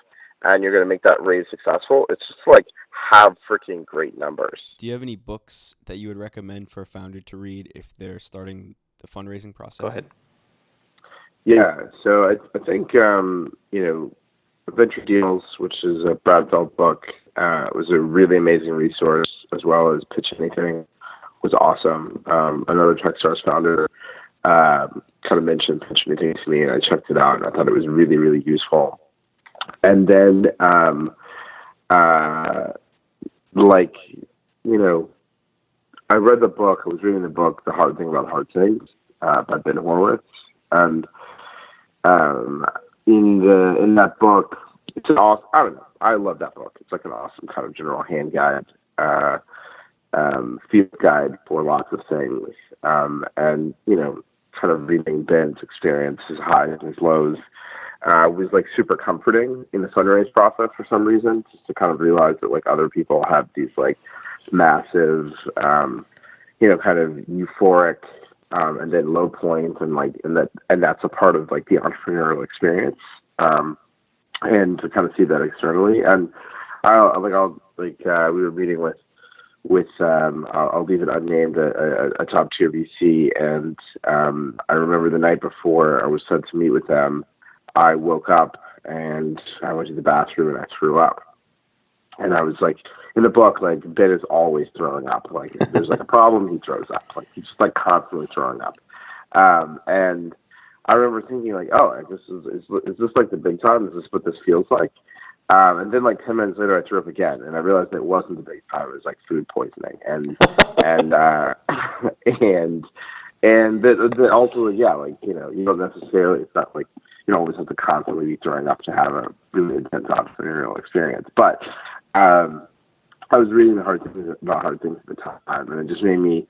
and you're going to make that raise successful, it's just like have freaking great numbers. Do you have any books that you would recommend for a founder to read if they're starting the fundraising process? Go ahead. Yeah, so I think, Venture Deals, which is a Brad Feld book, was a really amazing resource, as well as Pitch Anything was awesome. Another Techstars founder kind of mentioned Pitch Anything to me, and I checked it out, and I thought it was really, really useful. And then, I read the book. I was reading the book, The Hard Thing About Hard Things, by Ben Horowitz, and in that book, it's an awesome, I don't know, I love that book. It's like an awesome kind of general hand guide, field guide for lots of things. And, kind of reading Ben's experience, his highs and his lows, was like super comforting in the fundraise process for some reason, just to kind of realize that like other people have these like massive, kind of euphoric, and then low points, and that's a part of like the entrepreneurial experience, and to kind of see that externally. And we were meeting with I'll leave it unnamed, a top tier VC, and I remember the night before I was set to meet with them, I woke up and I went to the bathroom and I threw up. And I was like, in the book, like, Ben is always throwing up. Like, if there's like a problem, he throws up. Like, he's just like constantly throwing up. And I remember thinking, like, oh, is this like the big time? Is this what this feels like? And then like 10 minutes later, I threw up again, and I realized that it wasn't the big time. It was like food poisoning, and ultimately, yeah, like, you don't necessarily. It's not like you don't always have to constantly be throwing up to have a really intense entrepreneurial experience, but. I was reading the Hard Things About Hard Things at the time, and it just made me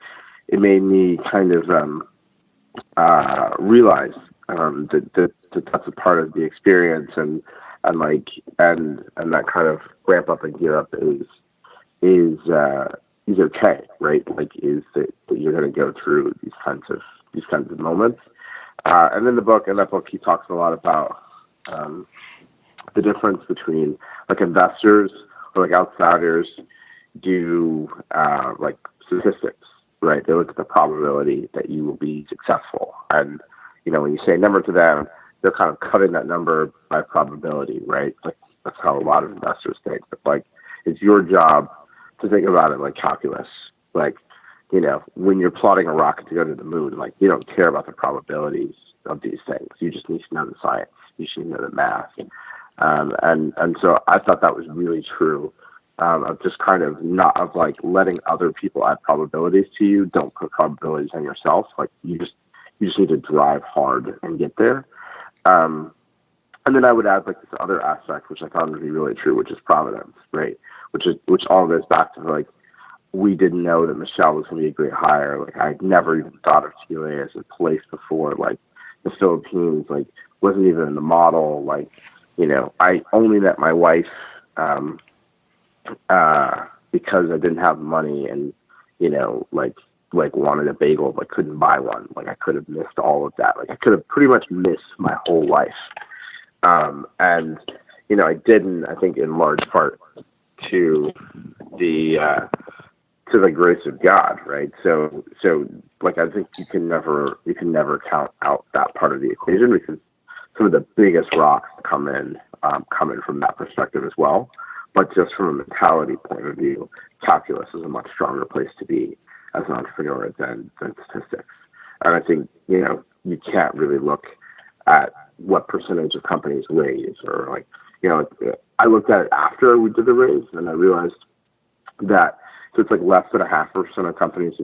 kind of realize that that's a part of the experience, and that kind of ramp up and gear up is okay, right? Like, is that you're going to go through these kinds of moments, and then in that book he talks a lot about the difference between like investors or like outsiders do like statistics, right? They look at the probability that you will be successful, and when you say a number to them, they're kind of cutting that number by probability, right? Like, that's how a lot of investors think. But like, it's your job to think about it like calculus. Like, when you're plotting a rocket to go to the moon, like, you don't care about the probabilities of these things. You just need to know the science. You should know the math. And so I thought that was really true, of just kind of not of like letting other people add probabilities to you. Don't put probabilities on yourself. Like, you just need to drive hard and get there. And then I would add like this other aspect, which I found to be really true, which is providence, right? Which all goes back to like, we didn't know that Michelle was going to be a great hire. Like, I'd never even thought of Chile as a place before. Like, the Philippines, like, wasn't even in the model. Like, I only met my wife because I didn't have money and, wanted a bagel but couldn't buy one. Like I could have missed all of that. Like I could have pretty much missed my whole life. And, I didn't, I think in large part to the grace of God, right? So like I think you can never count out that part of the equation, because some of the biggest rocks come in from that perspective as well. But just from a mentality point of view, calculus is a much stronger place to be as an entrepreneur than statistics. And I think, you can't really look at what percentage of companies raise, or like, I looked at it after we did the raise and I realized that so it's like less than 0.5% of companies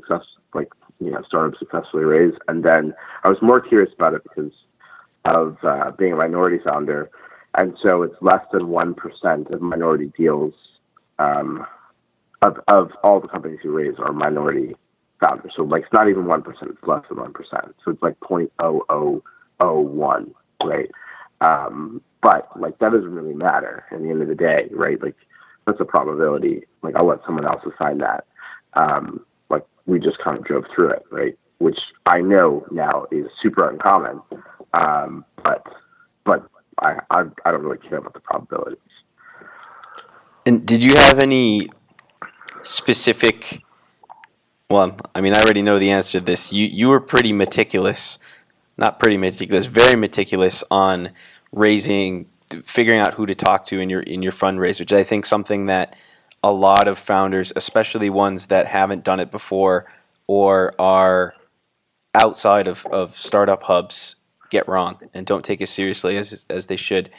startups successfully raise. And then I was more curious about it because of being a minority founder. And so it's less than 1% of minority deals of all the companies who raise are minority founders. So like it's not even 1%, it's less than 1%. So it's like 0.0001, right? But like that doesn't really matter at the end of the day, right? Like that's a probability. Like I'll let someone else assign that. Like we just kind of drove through it, right? Which I know now is super uncommon. But I don't really care about the probabilities. And did you have any specific? Well, I mean, I already know the answer to this. You were pretty meticulous, not pretty meticulous, very meticulous on figuring out who to talk to in your fundraise, which I think something that a lot of founders, especially ones that haven't done it before or are outside of startup hubs, get wrong and don't take as seriously as they should.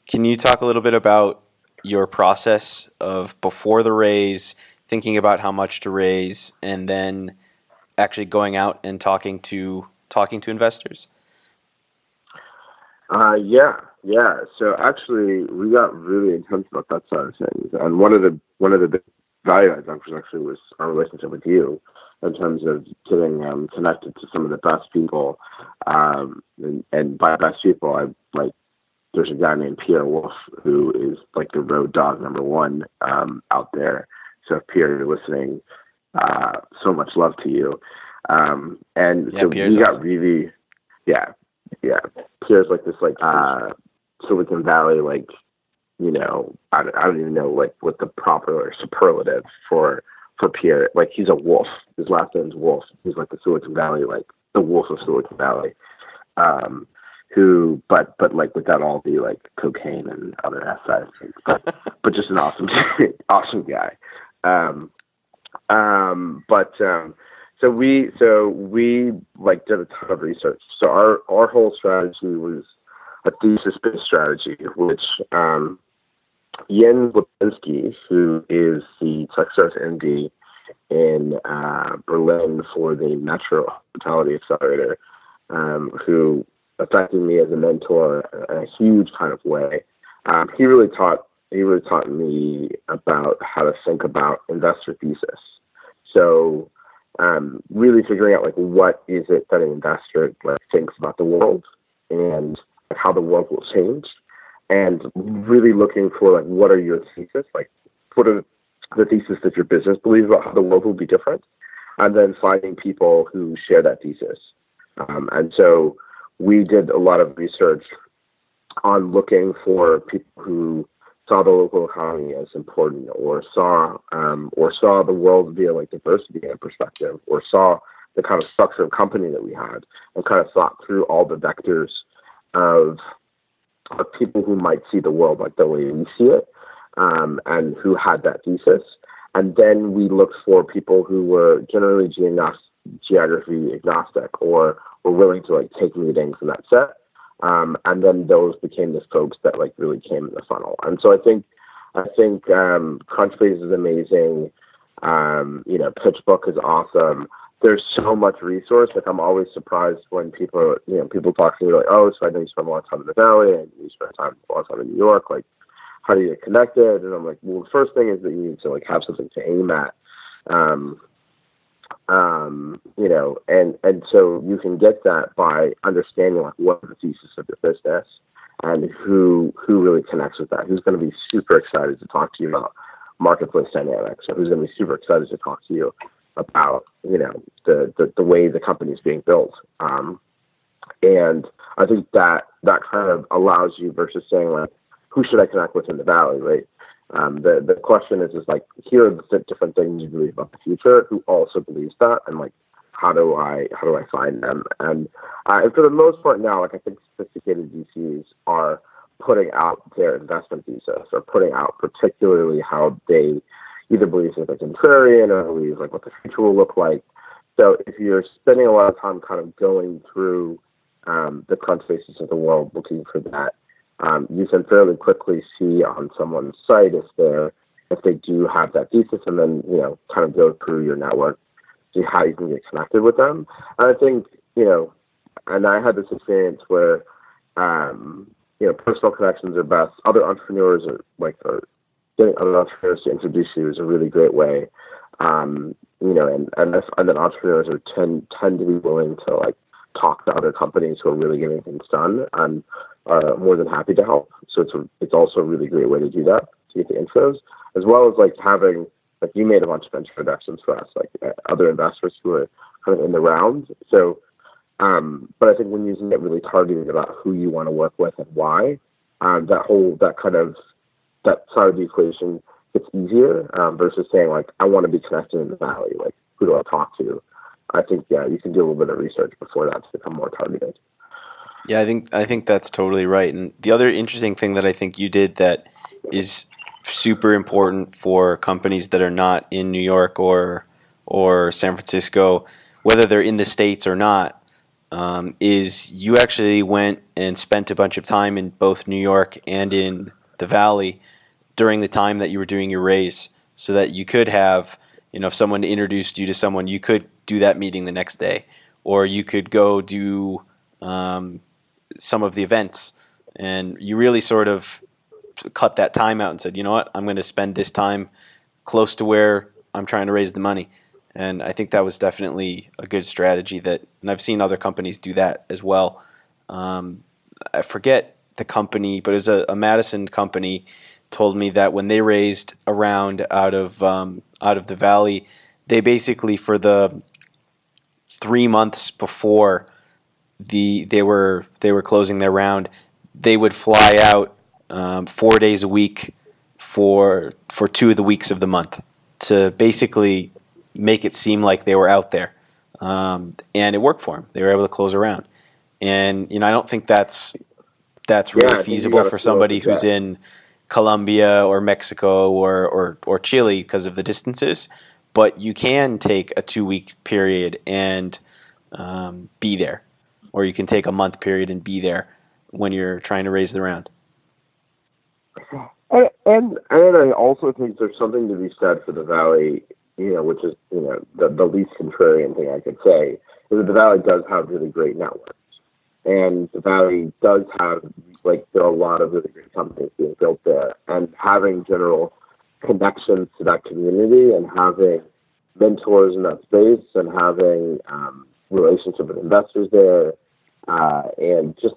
Can you talk a little bit about your process of before the raise, thinking about how much to raise, and then actually going out and talking to investors? Yeah. So actually, we got really intense about that side of things, and one of the big value adds actually was our relationship with you, in terms of getting connected to some of the best people, and by best people, I like. There's a guy named Pierre Wolf who is like the road dog number one out there. So if Pierre, you're listening, so much love to you. So Pierre's we got awesome. really, yeah. Pierre's like this Silicon Valley, I don't even know like what the proper superlative for Pierre. Like he's a wolf. His last name's Wolf. He's like the Silicon Valley, like the wolf of Silicon Valley. But like without all the like cocaine and other side things, but just an awesome guy. So we like did a ton of research. So our whole strategy was a thesis-based strategy, which Jens Lipinski, who is the Tastiest MD in Berlin for the Metro Hospitality Accelerator, who affected me as a mentor in a huge kind of way. He really taught me about how to think about investor thesis. So really figuring out like what is it that an investor thinks about the world and how the world will change, and really looking for like what are your thesis, like what are the thesis that your business believes about how the world will be different, and then finding people who share that thesis. And so we did a lot of research on looking for people who saw the local economy as important, or saw the world via like diversity and perspective, or saw the kind of structure of company that we had, and kind of thought through all the vectors of people who might see the world like the way we see it, and who had that thesis. And then we looked for people who were generally geography agnostic, or were willing to like take meetings in that set. And then those became the folks that like really came in the funnel. And so I think Crunchbase is amazing. PitchBook is awesome. There's so much resource. Like I'm always surprised when people talk to me like, oh, so I know you spend a lot of time in the Valley and you spend a lot of time in New York. Like, how do you get connected? And I'm like, well, the first thing is that you need to like have something to aim at. And so you can get that by understanding like what the thesis of your business, and who really connects with that. Who's going to be super excited to talk to you about marketplace dynamics, or who's going to be super excited to talk to you about the way the company is being built. And I think that kind of allows you versus saying like, who should I connect with in the Valley, right? The question is like, here are the different things you believe about the future. Who also believes that, and like, how do I find them? And for the most part now, like I think sophisticated VCs are putting out their investment thesis, or putting out particularly how they either believe it's like contrarian, or believe like what the future will look like. So if you're spending a lot of time kind of going through the Crunchbases of the world looking for that, you can fairly quickly see on someone's site if they do have that thesis, and then kind of go through your network, see how you can get connected with them. And I think and I had this experience where personal connections are best. Other entrepreneurs or getting other entrepreneurs to introduce you is a really great way. And then entrepreneurs tend to be willing to like talk to other companies who are really getting things done, and are more than happy to help. So it's also a really great way to do that, to get the intros, as well as like having, like, you made a bunch of introductions for us, like other investors who are kind of in the round. So, but I think when using it really targeted about who you want to work with and why, that side of the equation gets easier, versus saying like, I want to be connected in the Valley, like who do I talk to? I think you can do a little bit of research before that to become more targeted. Yeah, I think that's totally right. And the other interesting thing that I think you did that is super important for companies that are not in New York or San Francisco, whether they're in the States or not, is you actually went and spent a bunch of time in both New York and in the Valley during the time that you were doing your raise, so that you could have, if someone introduced you to someone, you could do that meeting the next day, or you could go do some of the events, and you really sort of cut that time out and said, you know what, I'm going to spend this time close to where I'm trying to raise the money. And I think that was definitely a good strategy, and I've seen other companies do that as well. I forget the company, but it was a Madison company, told me that when they raised a round out of the Valley, they basically, for the 3 months before they were closing their round, they would fly out 4 days a week for 2 of the weeks of the month, to basically make it seem like they were out there, and it worked for them. They were able to close a round, and I don't think that's really feasible for somebody who's in Colombia or Mexico or Chile because of the distances. But you can take a 2-week period and be there, or you can take a month period and be there when you're trying to raise the round. And I also think there's something to be said for the Valley, which is the least contrarian thing I could say, is that the Valley does have really great networks. And the Valley does have, there are a lot of really great companies being built there. And having general connections to that community, and having mentors in that space, and having relationship with investors there, and just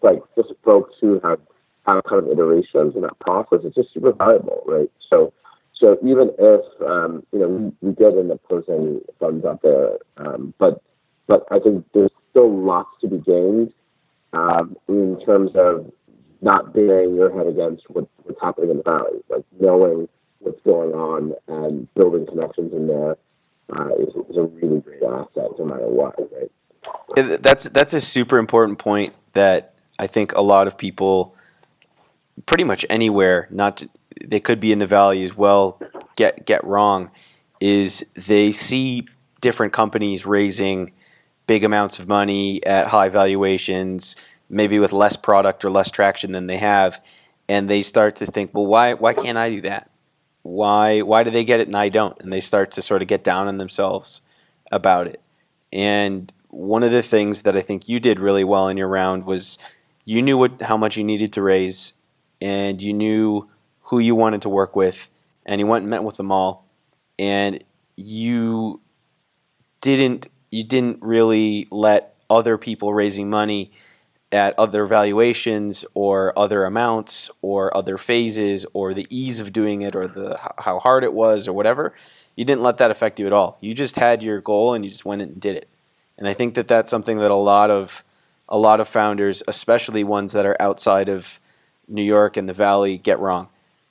folks who have kind of iterations in that process, it's just super valuable, right? So even if we did end up closing funds out there, but I think there's still lots to be gained in terms of not bearing your head against what's happening in the Valley, like knowing what's going on and building connections in there is a really great asset, no matter what, right? That's a super important point that I think a lot of people, pretty much anywhere, they could be in the Valley as well, get wrong, is they see different companies raising big amounts of money at high valuations, maybe with less product or less traction than they have, and they start to think, well, why can't I do that? Why do they get it and I don't? And they start to sort of get down on themselves about it. And one of the things that I think you did really well in your round was you knew how much you needed to raise, and you knew who you wanted to work with, and you went and met with them all, and you didn't really let other people raising money at other valuations or other amounts or other phases or the ease of doing it or how hard it was or whatever. You didn't let that affect you at all. You just had your goal and you just went and did it. And I think that that's something that a lot of founders, especially ones that are outside of New York and the Valley, get wrong.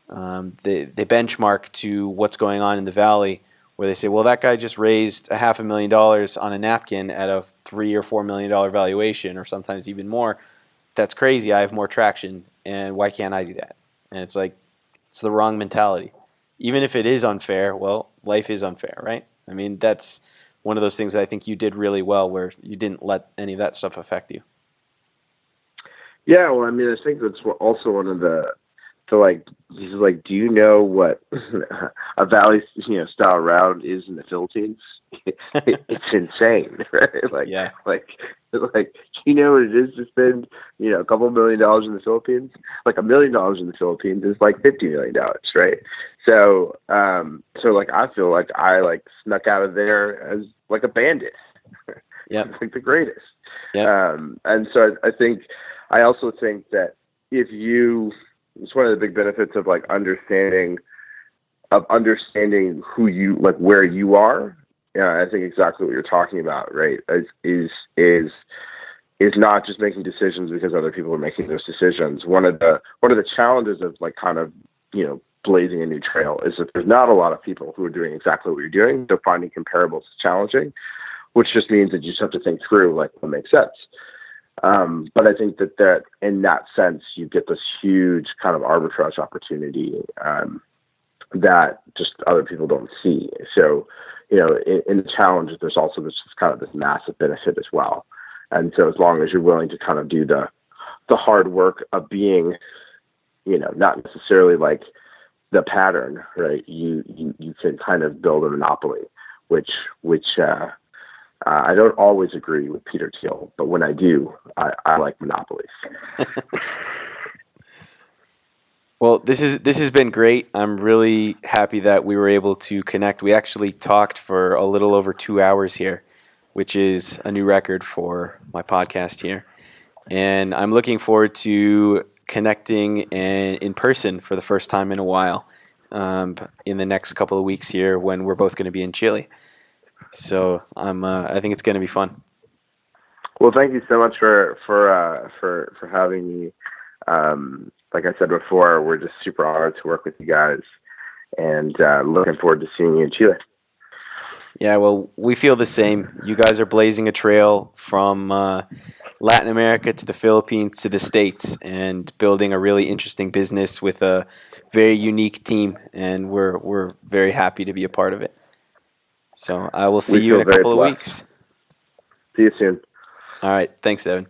They benchmark to what's going on in the Valley, where they say, well, that guy just raised $500,000 on a napkin at a $3 or $4 million valuation, or sometimes even more. That's crazy. I have more traction, and why can't I do that? And it's like, it's the wrong mentality. Even if it is unfair, well, life is unfair, right? I mean, that's one of those things that I think you did really well, where you didn't let any of that stuff affect you. Yeah, well, I mean, I think that's also one of do you know what a Valley, style round is in the Philippines? It's insane, right? Yeah. Like, you know what it is to spend, a couple $1 million in the Philippines? Like $1 million in the Philippines is like $50 million, right? So, I feel like I snuck out of there as like a bandit. Yeah. Like the greatest. Yeah. And so I also think that it's one of the big benefits of understanding who you, where you are. I think exactly what you're talking about, right? Is not just making decisions because other people are making those decisions. One of the challenges of blazing a new trail is that there's not a lot of people who are doing exactly what you're doing. So finding comparables is challenging, which just means that you just have to think through what makes sense. But I think that in that sense, you get this huge kind of arbitrage opportunity that just other people don't see. So, in the challenges, there's also this massive benefit as well. And so as long as you're willing to kind of do the hard work of being, not necessarily like the pattern, right? You can kind of build a monopoly, which I don't always agree with Peter Thiel, but when I do, I like monopolies. Well, this has been great. I'm really happy that we were able to connect. We actually talked for a little over 2 hours here, which is a new record for my podcast here. And I'm looking forward to connecting in person for the first time in a while in the next couple of weeks here when we're both going to be in Chile. So I think it's going to be fun. Well, thank you so much for having me. Like I said before, we're just super honored to work with you guys, and looking forward to seeing you in Chile. Yeah, well, we feel the same. You guys are blazing a trail from Latin America to the Philippines to the States, and building a really interesting business with a very unique team, and we're very happy to be a part of it. So I will see you in a couple of weeks. See you soon. All right. Thanks, Devin.